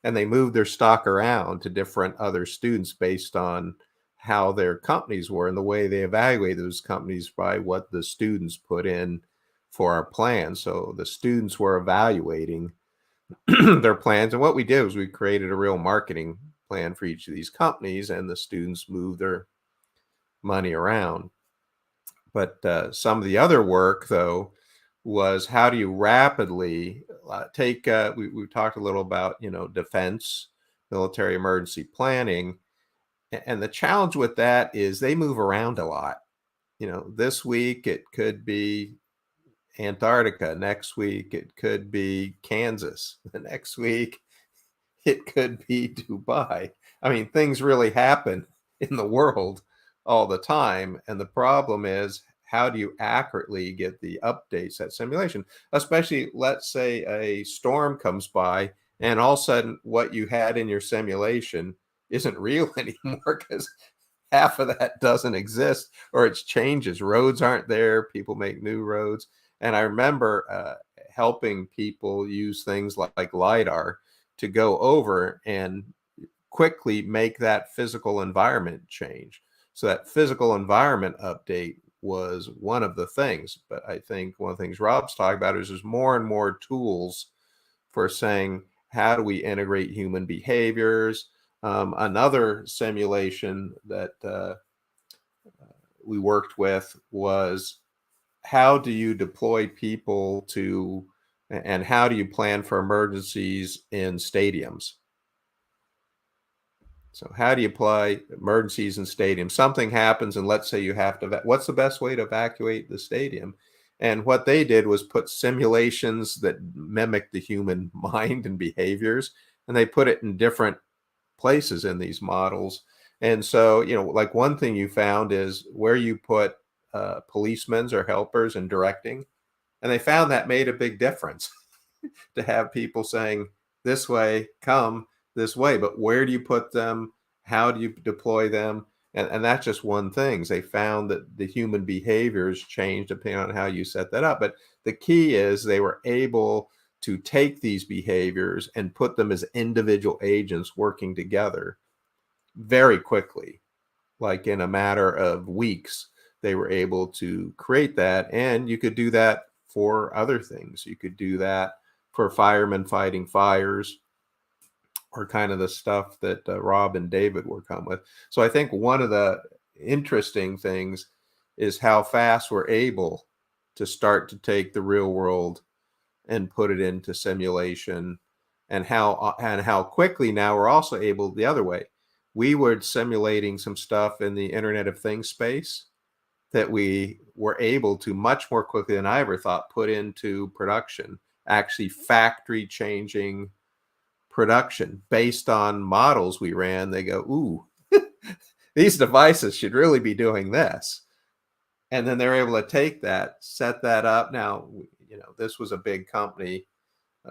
and they moved their stock around to different other students based on how their companies were, and the way they evaluate those companies by what the students put in for our plan. So the students were evaluating their plans, and what we did was we created a real marketing plan for each of these companies, and the students moved their money around. But some of the other work, though, was how do you rapidly take, we talked a little about, defense, military emergency planning. And the challenge with that is they move around a lot. This week it could be Antarctica. Next week it could be Kansas. The next week it could be Dubai. I mean, things really happen in the world all the time. And the problem is, how do you accurately get the updates, that simulation? Especially, let's say a storm comes by and all of a sudden what you had in your simulation isn't real anymore because half of that doesn't exist, or it's changes. Roads aren't there. People make new roads. And I remember helping people use things like LiDAR to go over and quickly make that physical environment change. So that physical environment update was one of the things. But I think one of the things Rob's talking about is there's more and more tools for saying, how do we integrate human behaviors? Another simulation that we worked with was, how do you deploy people to, and how do you plan for emergencies in stadiums? So how do you apply emergencies in stadiums? Something happens, and let's say you have to, what's the best way to evacuate the stadium? And what they did was put simulations that mimic the human mind and behaviors, and they put it in different places in these models. And so, like one thing you found is where you put policemen or helpers in directing, and they found that made a big difference to have people saying, this way, come this way, but where do you put them? How do you deploy them? And that's just one thing. They found that the human behaviors changed depending on how you set that up. But the key is they were able to take these behaviors and put them as individual agents working together very quickly. Like in a matter of weeks, they were able to create that. And you could do that for other things. You could do that for firemen fighting fires, or kind of the stuff that Rob and David were come with. So I think one of the interesting things is how fast we're able to start to take the real world and put it into simulation, and how quickly now we're also able the other way. We were simulating some stuff in the Internet of Things space that we were able to much more quickly than I ever thought put into production, actually factory changing production based on models we ran. They go, ooh, these devices should really be doing this. And then they're able to take that, set that up. Now, this was a big company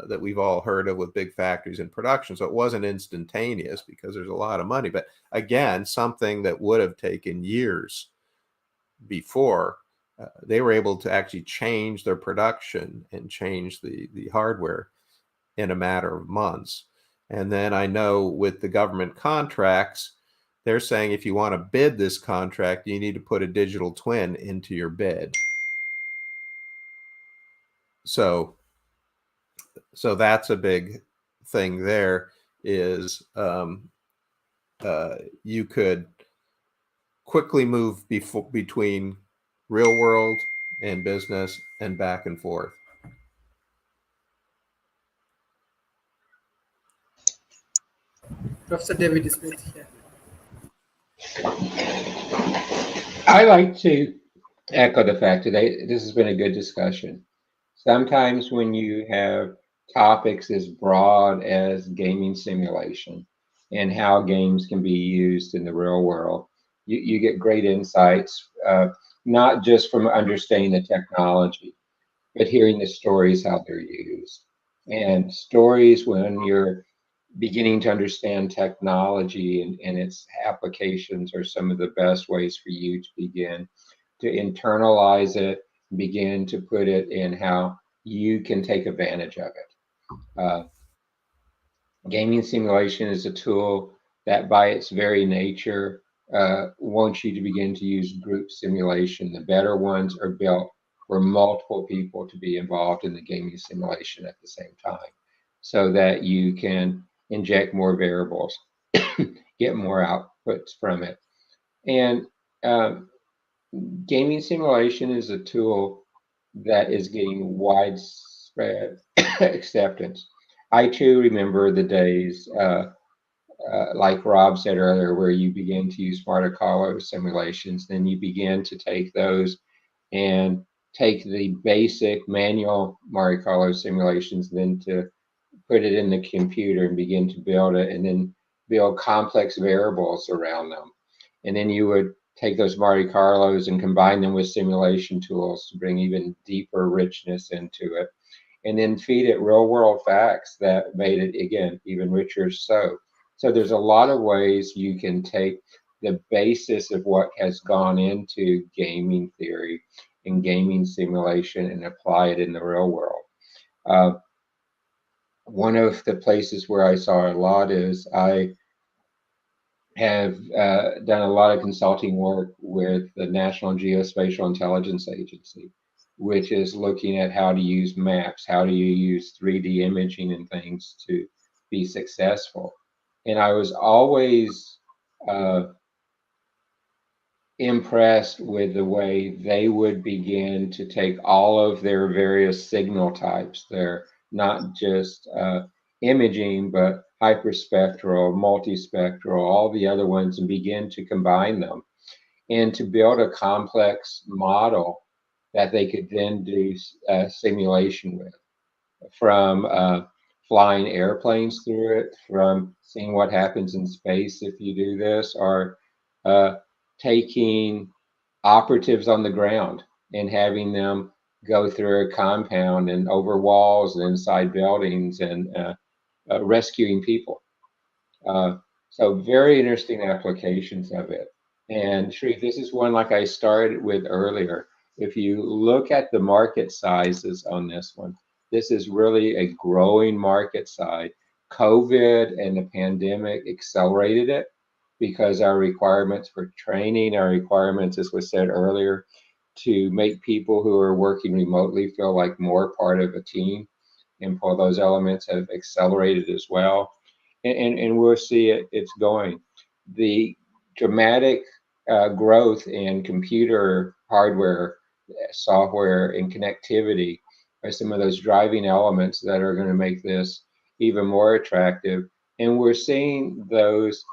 that we've all heard of with big factories in production. So it wasn't instantaneous because there's a lot of money. But again, something that would have taken years before, they were able to actually change their production and change the hardware in a matter of months. And then I know with the government contracts, they're saying if you want to bid this contract, you need to put a digital twin into your bid. So that's a big thing there, is you could quickly move between real world and business and back and forth. Professor David Smith here. I like to echo the fact that this has been a good discussion. Sometimes when you have topics as broad as gaming simulation and how games can be used in the real world, you get great insights, not just from understanding the technology, but hearing the stories, how they're used. And stories, when you're beginning to understand technology and its applications, are some of the best ways for you to begin to internalize it, begin to put it in how you can take advantage of it. Gaming simulation is a tool that by its very nature wants you to begin to use group simulation. The better ones are built for multiple people to be involved in the gaming simulation at the same time, so that you can inject more variables, get more outputs from it. And gaming simulation is a tool that is getting widespread acceptance. I too remember the days, like Rob said earlier, where you begin to use Monte Carlo simulations. Then you begin to take those and take the basic manual Monte Carlo simulations, then to put it in the computer and begin to build it, and then build complex variables around them. And then you would take those Monte Carlos and combine them with simulation tools to bring even deeper richness into it, and then feed it real world facts that made it, again, even richer. So there's a lot of ways you can take the basis of what has gone into gaming theory and gaming simulation and apply it in the real world. One of the places where I saw a lot is I have done a lot of consulting work with the National Geospatial Intelligence Agency, which is looking at how to use maps, how do you use 3D imaging and things to be successful. And I was always impressed with the way they would begin to take all of their various signal types. They're not just imaging, but hyperspectral, multispectral, all the other ones, and begin to combine them and to build a complex model that they could then do simulation with, from flying airplanes through it, from seeing what happens in space if you do this, or taking operatives on the ground and having them go through a compound and over walls and inside buildings and rescuing people. So very interesting applications of it. And Sharif, this is one like I started with earlier. If you look at the market sizes on this one, this is really a growing market side. COVID and the pandemic accelerated it because our requirements for training, our requirements, as was said earlier, to make people who are working remotely feel like more part of a team, and all those elements have accelerated as well. And we'll see it's going. The dramatic growth in computer hardware, software, and connectivity are some of those driving elements that are going to make this even more attractive. And we're seeing those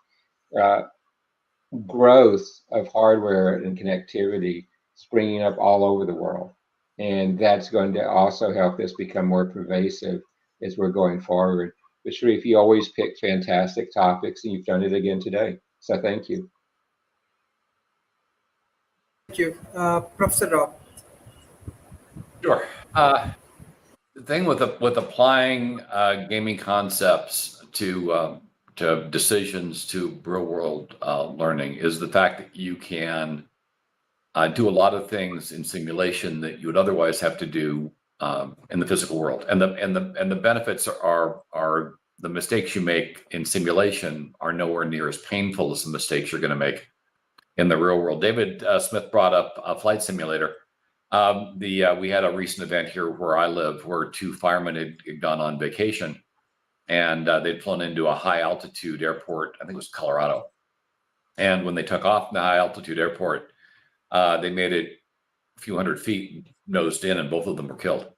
growth of hardware and connectivity springing up all over the world. And that's going to also help this become more pervasive as we're going forward. But Sharif, you always pick fantastic topics, and you've done it again today. So thank you. Thank you. Professor Rob. Sure. The thing with applying gaming concepts to decisions, to real world learning, is the fact that you can do a lot of things in simulation that you would otherwise have to do in the physical world. And the benefits are the mistakes you make in simulation are nowhere near as painful as the mistakes you're going to make in the real world. David Smith brought up a flight simulator. We had a recent event here where I live, where two firemen had gone on vacation, and they'd flown into a high altitude airport. I think it was Colorado. And when they took off from the high altitude airport, they made it a few hundred feet, nosed in, and both of them were killed.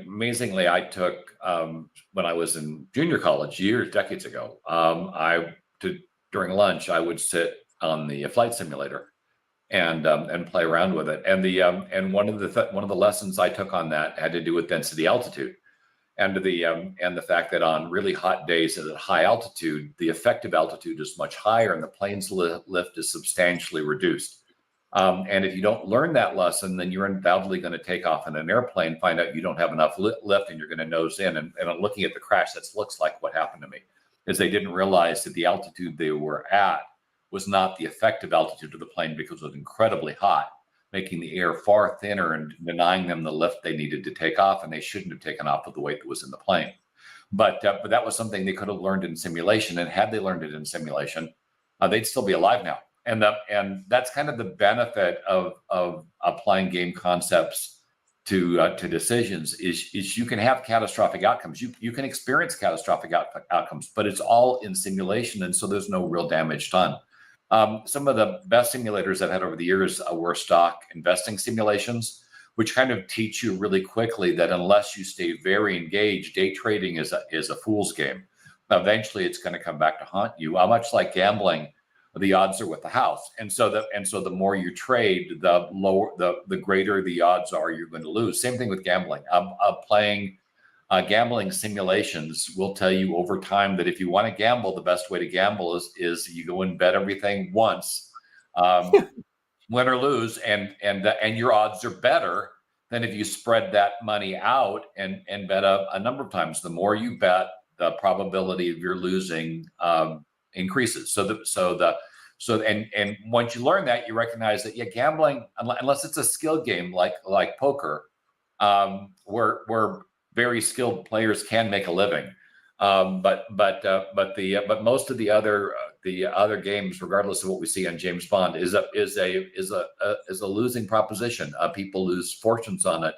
Amazingly, I took when I was in junior college decades ago. During lunch, I would sit on the flight simulator and play around with it. And one of the lessons I took on that had to do with density altitude, and the fact that on really hot days at high altitude, the effective altitude is much higher, and the plane's lift is substantially reduced. And if you don't learn that lesson, then you're undoubtedly going to take off in an airplane, find out you don't have enough lift, and you're going to nose in. And looking at the crash, that looks like what happened to me, is they didn't realize that the altitude they were at was not the effective altitude of the plane, because it was incredibly hot, making the air far thinner and denying them the lift they needed to take off, and they shouldn't have taken off with the weight that was in the plane. But that was something they could have learned in simulation, and had they learned it in simulation, they'd still be alive now. And that's kind of the benefit of applying game concepts to decisions is you can have catastrophic outcomes. You can experience catastrophic outcomes, but it's all in simulation, and so there's no real damage done. Some of the best simulators I've had over the years were stock investing simulations, which kind of teach you really quickly that unless you stay very engaged, day trading is a fool's game. Eventually, it's going to come back to haunt you. Much like gambling, the odds are with the house, and so the more you trade, the lower, the greater the odds are you're going to lose. Same thing with gambling. Playing gambling simulations will tell you over time that if you want to gamble, the best way to gamble is you go and bet everything once, win or lose, and your odds are better than if you spread that money out and bet a number of times. The more you bet, the probability of your losing increases. And once you learn that, you recognize that gambling, unless it's a skill game like poker, where very skilled players can make a living. But most of the other games, regardless of what we see on James Bond, is a losing proposition. People lose fortunes on it,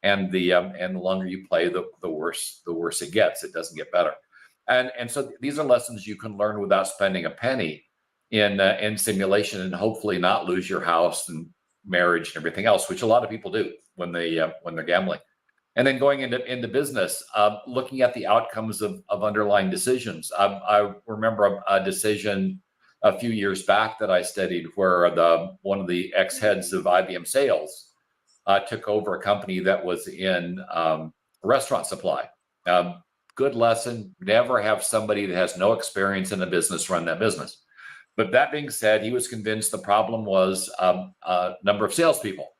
and the longer you play, the worse it gets. It doesn't get better. And so these are lessons you can learn without spending a penny in simulation, and hopefully not lose your house and marriage and everything else, which a lot of people do when they're gambling. And then going into business, looking at the outcomes of underlying decisions. I remember a decision a few years back that I studied where one of the ex-heads of IBM sales took over a company that was in restaurant supply. Good lesson: never have somebody that has no experience in the business run that business. But that being said, he was convinced the problem was number of salespeople.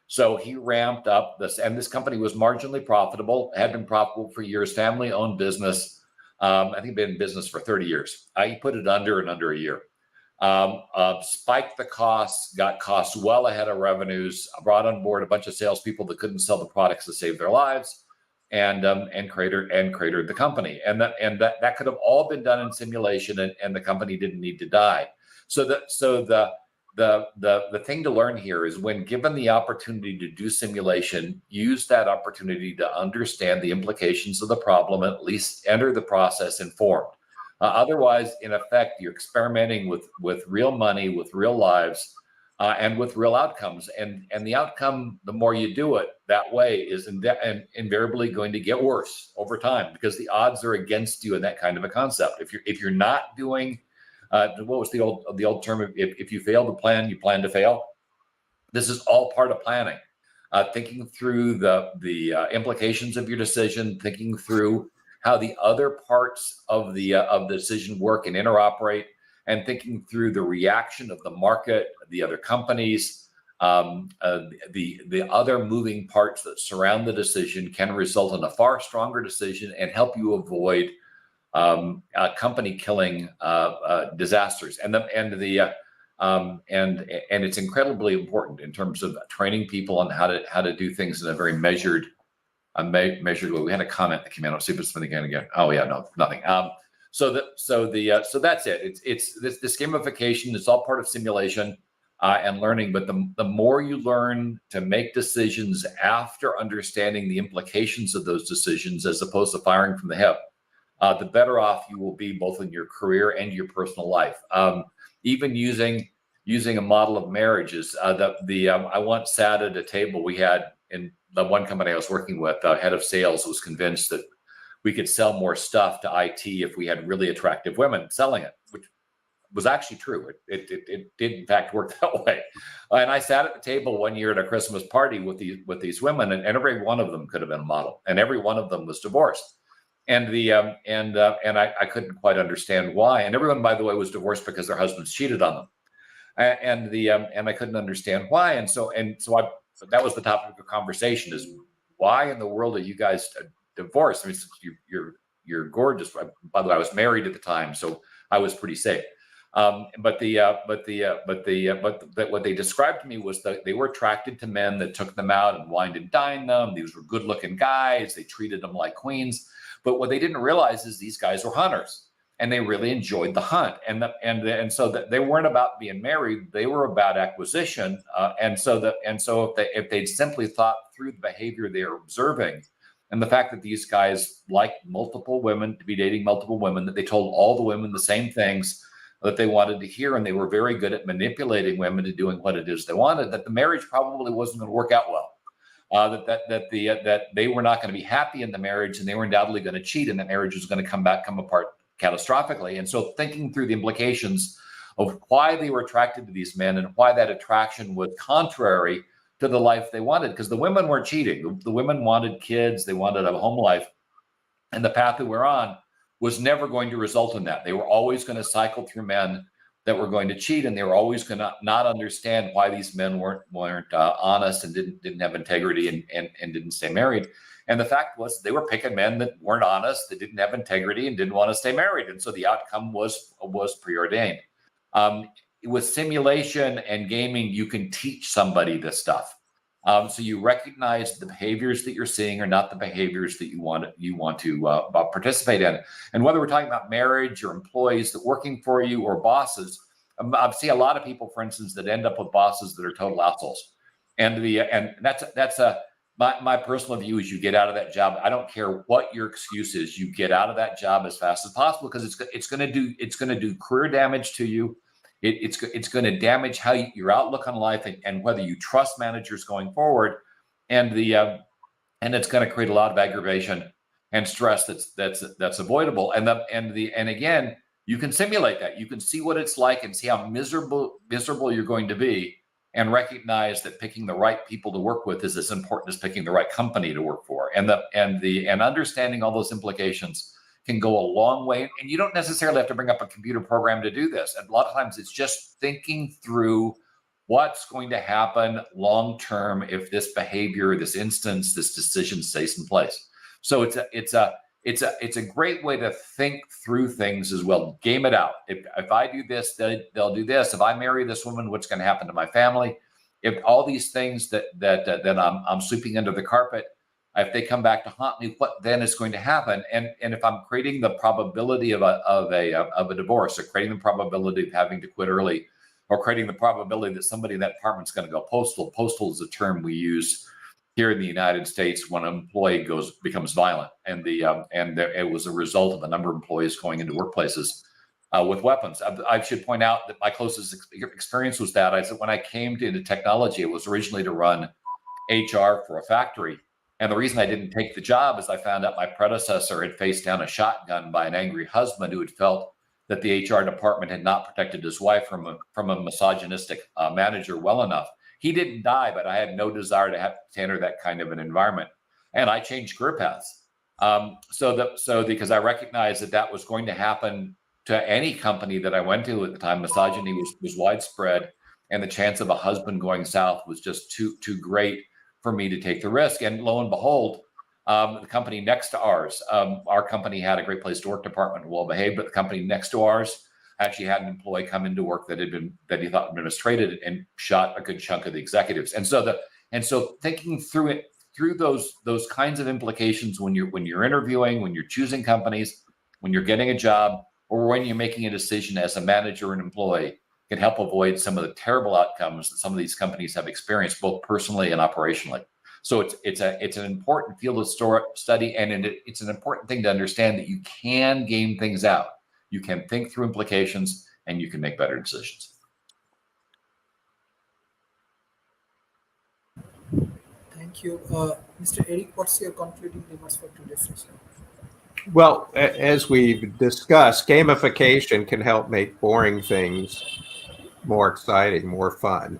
So he ramped up this, and this company was marginally profitable, had been profitable for years, family-owned business. I think been in business for 30 years. He put it under a year. Spiked the costs, got costs well ahead of revenues, brought on board a bunch of salespeople that couldn't sell the products to save their lives, and cratered the company. And that could have all been done in simulation, and the company didn't need to die. So the thing to learn here is, when given the opportunity to do simulation, use that opportunity to understand the implications of the problem, and at least enter the process informed. Otherwise, in effect, you're experimenting with real money, with real lives, and with real outcomes. And the outcome, the more you do it that way, is invariably going to get worse over time, because the odds are against you in that kind of a concept. If you're not doing what was the old term? If you fail to plan, you plan to fail. This is all part of planning. Thinking through the implications of your decision, thinking through how the other parts of the decision work and interoperate, and thinking through the reaction of the market, the other companies, the other moving parts that surround the decision, can result in a far stronger decision and help you avoid company killing disasters. And it's incredibly important in terms of training people on how to do things in a very measured way. We had a comment that came in. I'll see if it's something again. Oh yeah, no, nothing. So that's it. It's this gamification. It's all part of simulation and learning. But the more you learn to make decisions after understanding the implications of those decisions, as opposed to firing from the hip, the better off you will be, both in your career and your personal life. Even using a model of marriage is I once sat at a table we had in the one company I was working with. The head of sales was convinced that we could sell more stuff to IT if we had really attractive women selling it, which was actually true. It did in fact work that way. And I sat at the table one year at a Christmas party with these women, and every one of them could have been a model, and every one of them was divorced. And I couldn't quite understand why. And everyone, by the way, was divorced because their husbands cheated on them. And I couldn't understand why. And so that was the topic of conversation: is why in the world are you guys divorced? I mean, you're gorgeous. By the way, I was married at the time, so I was pretty safe. But what they described to me was that they were attracted to men that took them out and wined and dined them. These were good-looking guys. They treated them like queens. But what they didn't realize is these guys were hunters, and they really enjoyed the hunt. And so that they weren't about being married; they were about acquisition. And so if they'd simply thought through the behavior they were observing, and the fact that these guys liked multiple women, to be dating multiple women, that they told all the women the same things that they wanted to hear, and they were very good at manipulating women to doing what it is they wanted, that the marriage probably wasn't going to work out well. That they were not going to be happy in the marriage, and they were undoubtedly going to cheat, and the marriage was going to come apart catastrophically. And so thinking through the implications of why they were attracted to these men, and why that attraction was contrary to the life they wanted, because the women weren't cheating. The women wanted kids, they wanted a home life, and the path that we're on was never going to result in that. They were always going to cycle through men that were going to cheat, and they were always going to not understand why these men weren't honest and didn't have integrity and didn't stay married. And the fact was they were picking men that weren't honest, that didn't have integrity, and didn't want to stay married. And so the outcome was preordained. With simulation and gaming, you can teach somebody this stuff. So you recognize the behaviors that you're seeing are not the behaviors that you want to participate in. And whether we're talking about marriage or employees that working for you or bosses, I see a lot of people, for instance, that end up with bosses that are total assholes. And that's my personal view is you get out of that job. I don't care what your excuse is. You get out of that job as fast as possible, because it's going to do career damage to you. It's going to damage your outlook on life and whether you trust managers going forward, and it's going to create a lot of aggravation and stress that's avoidable. And again, you can simulate that. You can see what it's like and see how miserable you're going to be, and recognize that picking the right people to work with is as important as picking the right company to work for. And understanding all those implications can go a long way. And you don't necessarily have to bring up a computer program to do this. And a lot of times it's just thinking through what's going to happen long term if this behavior, this instance, this decision stays in place. So it's a great way to think through things as well. Game it out. If I do this, they'll do this. If I marry this woman, what's going to happen to my family? If all these things that I'm sweeping under the carpet, if they come back to haunt me, what then is going to happen? And if I'm creating the probability of a divorce, or creating the probability of having to quit early, or creating the probability that somebody in that department is going to go postal. Postal is a term we use here in the United States when an employee becomes violent, and it was a result of a number of employees going into workplaces with weapons. I should point out that my closest experience was that when I came into technology, it was originally to run HR for a factory. And the reason I didn't take the job is I found out my predecessor had faced down a shotgun by an angry husband who had felt that the HR department had not protected his wife from a misogynistic manager well enough. He didn't die, but I had no desire to have to enter that kind of an environment. And I changed career paths. Because I recognized that was going to happen to any company that I went to at the time. Misogyny was widespread, and the chance of a husband going south was just too great for me to take the risk. And lo and behold, the company next to ours, our company had a great place to work department, well behaved, but the company next to ours actually had an employee come into work that he thought had been mistreated, and shot a good chunk of the executives. And so thinking through those kinds of implications when you're interviewing, when you're choosing companies, when you're getting a job, or when you're making a decision as a manager and employee, can help avoid some of the terrible outcomes that some of these companies have experienced, both personally and operationally. So it's an important field of study, and it's an important thing to understand that you can game things out. You can think through implications, and you can make better decisions. Thank you. Mr. Eric, what's your concluding remarks for today's session? Well, as we've discussed, gamification can help make boring things more exciting, more fun.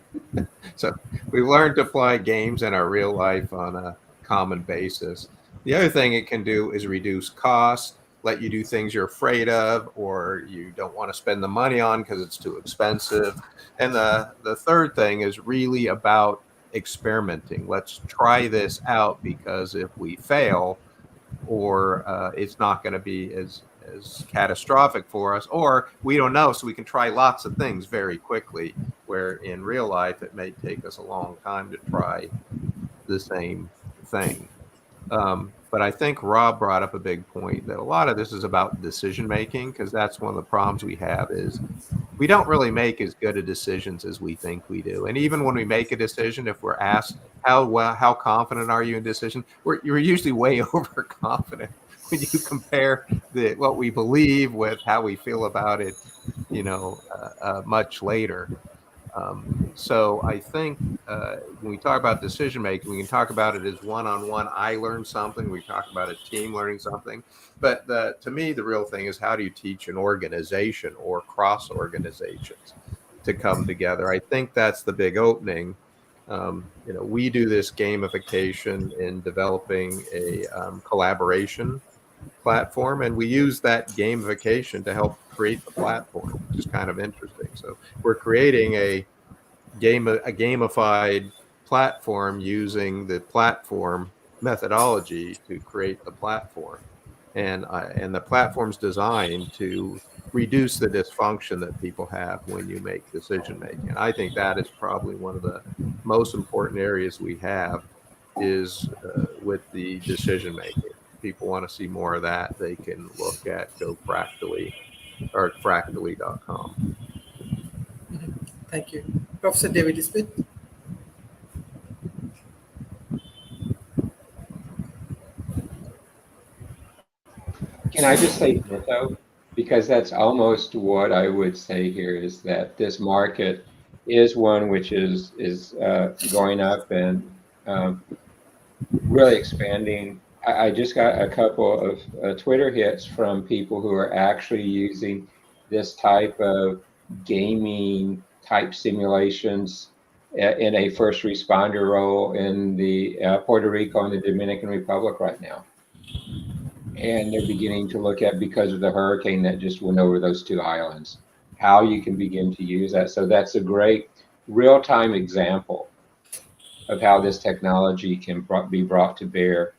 So we've learned to apply games in our real life on a common basis. The other thing it can do is reduce costs, let you do things you're afraid of or you don't want to spend the money on because it's too expensive. And the third thing is really about experimenting. Let's try this out, because if we fail, or it's not going to be as catastrophic for us, or we don't know, so we can try lots of things very quickly, where in real life it may take us a long time to try the same thing. But I think Rob brought up a big point, that a lot of this is about decision making, because that's one of the problems we have is we don't really make as good of decisions as we think we do. And even when we make a decision, if we're asked how confident are you in decision, you're usually way overconfident when you compare what we believe with how we feel about it, much later. So I think when we talk about decision making, we can talk about it as one-on-one. I learned something. We talk about a team learning something. But to me, the real thing is, how do you teach an organization or cross organizations to come together? I think that's the big opening. We do this gamification in developing a collaboration platform, and we use that gamification to help create the platform, which is kind of interesting. So we're creating a gamified platform using the platform methodology to create the platform, and the platform's designed to reduce the dysfunction that people have when you make decision making. And I think that is probably one of the most important areas we have is with the decision making. If people want to see more of that, they can look at GoFractally or fractally.com. Thank you. Professor David Smith. Can I just say ditto? Because that's almost what I would say here is that this market is one which is going up and really expanding. I just got a couple of Twitter hits from people who are actually using this type of gaming type simulations in a first responder role in the Puerto Rico and the Dominican Republic right now. And they're beginning to look at, because of the hurricane that just went over those two islands, how you can begin to use that. So that's a great real-time example of how this technology can be brought to bear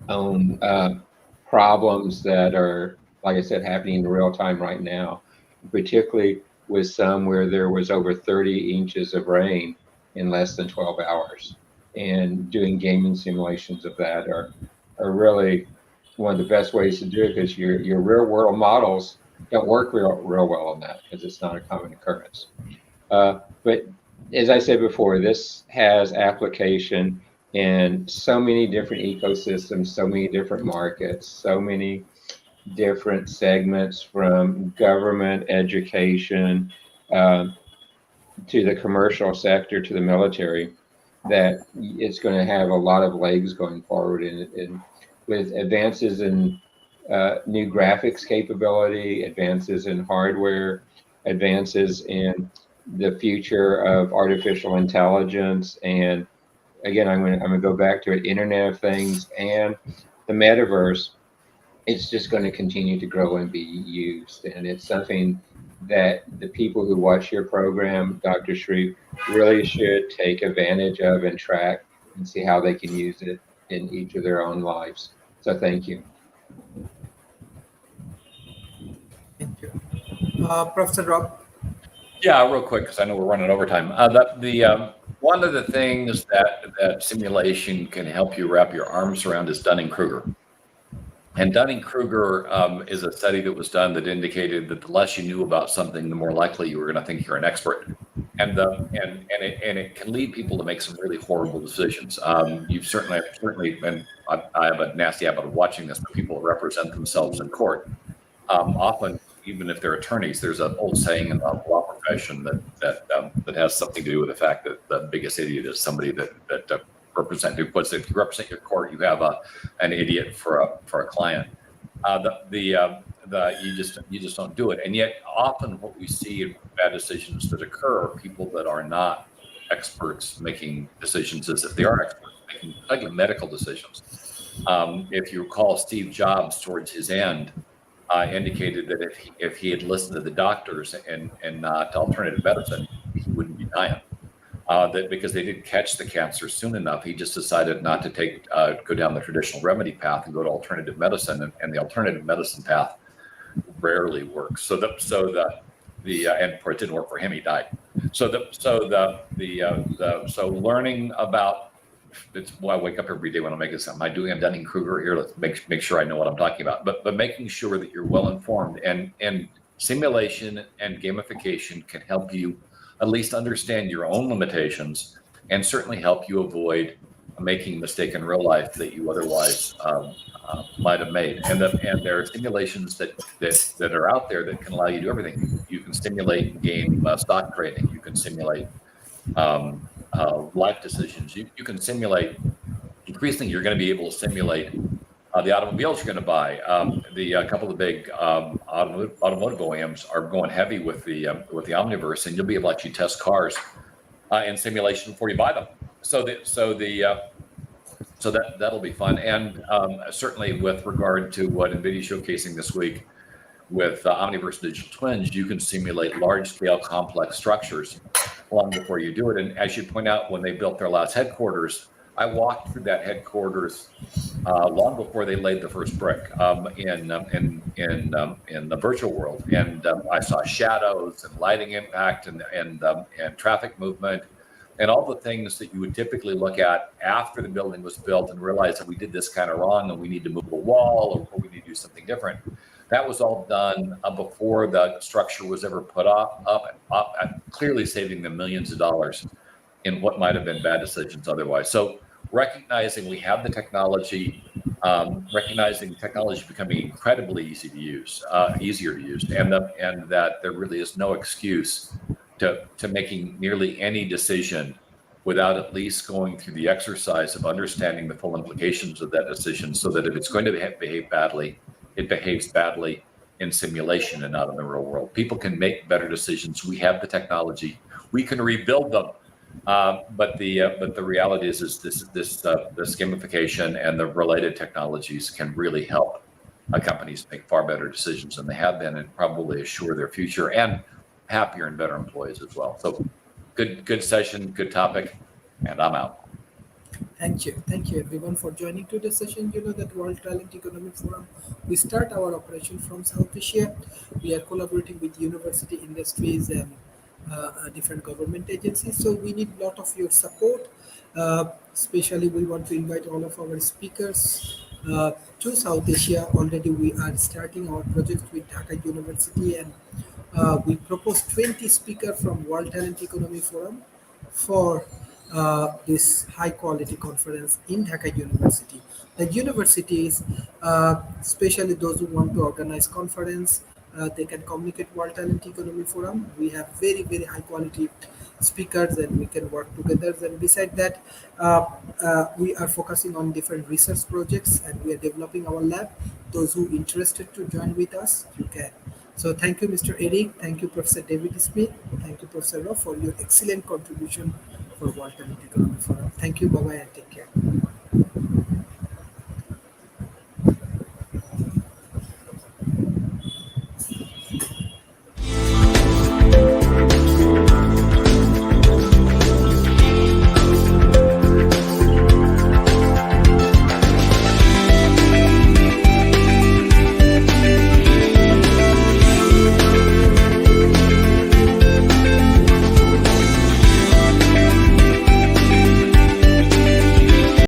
on problems that are, like I said, happening in real time right now, particularly with some where there was over 30 inches of rain in less than 12 hours. And doing gaming simulations of that are really one of the best ways to do it, because your real world models don't work real well on that because it's not a common occurrence. But as I said before, this has application in so many different ecosystems, so many different markets, so many different segments, from government, education, to the commercial sector, to the military, that it's going to have a lot of legs going forward. And with advances in new graphics capability, advances in hardware, advances in the future of artificial intelligence, and again, I'm going to go back to it, Internet of Things and the metaverse, it's just going to continue to grow and be used. And it's something that the people who watch your program, Dr. Sharif, really should take advantage of and track and see how they can use it in each of their own lives. So thank you. Thank you. Professor Rob. Yeah, real quick, because I know we're running over time. One of the things that simulation can help you wrap your arms around is Dunning-Kruger. And Dunning-Kruger is a study that was done that indicated that the less you knew about something, the more likely you were going to think you're an expert. And it can lead people to make some really horrible decisions. You've certainly, and I have a nasty habit of watching this, but people represent themselves in court. Often, even if they're attorneys, there's an old saying in the law profession that has something to do with the fact that the biggest idiot is somebody that if you represent your court, you have an idiot for a client. You just don't do it. And yet, often what we see in bad decisions that occur are people that are not experts making decisions as if they are experts making, like, medical decisions. If you recall, Steve Jobs towards his end indicated that if he had listened to the doctors and not alternative medicine, he wouldn't be dying. That because they didn't catch the cancer soon enough, he just decided not to go down the traditional remedy path and go to alternative medicine, and the alternative medicine path rarely works. So and it didn't work for him, he died. So learning about, it's why I wake up every day when I'm making something. I do have Dunning-Kruger here. Let's make sure I know what I'm talking about. But making sure that you're well informed, and simulation and gamification can help you at least understand your own limitations, and certainly help you avoid making a mistake in real life that you otherwise might have made. And there are simulations that are out there that can allow you to do everything. You can simulate game stock trading. You can simulate life decisions. You can simulate. Increasingly, you're going to be able to simulate the automobiles you're going to buy. A couple of the big automotive OEMs are going heavy with the Omniverse, and you'll be able to actually test cars in simulation before you buy them. So that'll be fun. And certainly, with regard to what NVIDIA is showcasing this week, with Omniverse Digital Twins, you can simulate large-scale complex structures long before you do it. And as you point out, when they built their last headquarters, I walked through that headquarters long before they laid the first brick in the virtual world, and I saw shadows and lighting impact and traffic movement, and all the things that you would typically look at after the building was built and realize that we did this kind of wrong and we need to move a wall or we need to do something different. That was all done before the structure was ever put up, clearly saving them millions of dollars in what might have been bad decisions otherwise. So recognizing we have the technology, recognizing technology becoming incredibly easier to use, and that there really is no excuse to making nearly any decision without at least going through the exercise of understanding the full implications of that decision, so that if it's going to behave badly, it behaves badly in simulation and not in the real world. People can make better decisions. We have the technology. We can rebuild them. But the reality is this gamification and the related technologies can really help companies make far better decisions than they have been, and probably assure their future and happier and better employees as well. So good session, good topic, and I'm out. Thank you everyone for joining today's session. You know that World Talent Economic Forum, we start our operation from South Asia. We are collaborating with university, industries, and different government agencies. So we need a lot of your support. Especially we want to invite all of our speakers to South Asia. Already we are starting our project with Dhaka University, and we propose 20 speakers from World Talent Economy Forum for this high quality conference in Dhaka University. The universities, especially those who want to organize conference, they can communicate World Talent Economy Forum. We have very, very high quality speakers and we can work together. And beside that, we are focusing on different research projects and we are developing our lab. Those who interested to join with us, you can. So thank you, Mr. Eric. Thank you, Professor David Smith. Thank you, Professor Rowe, for your excellent contribution for World Talent Economy Forum. Thank you. Bye-bye and take care.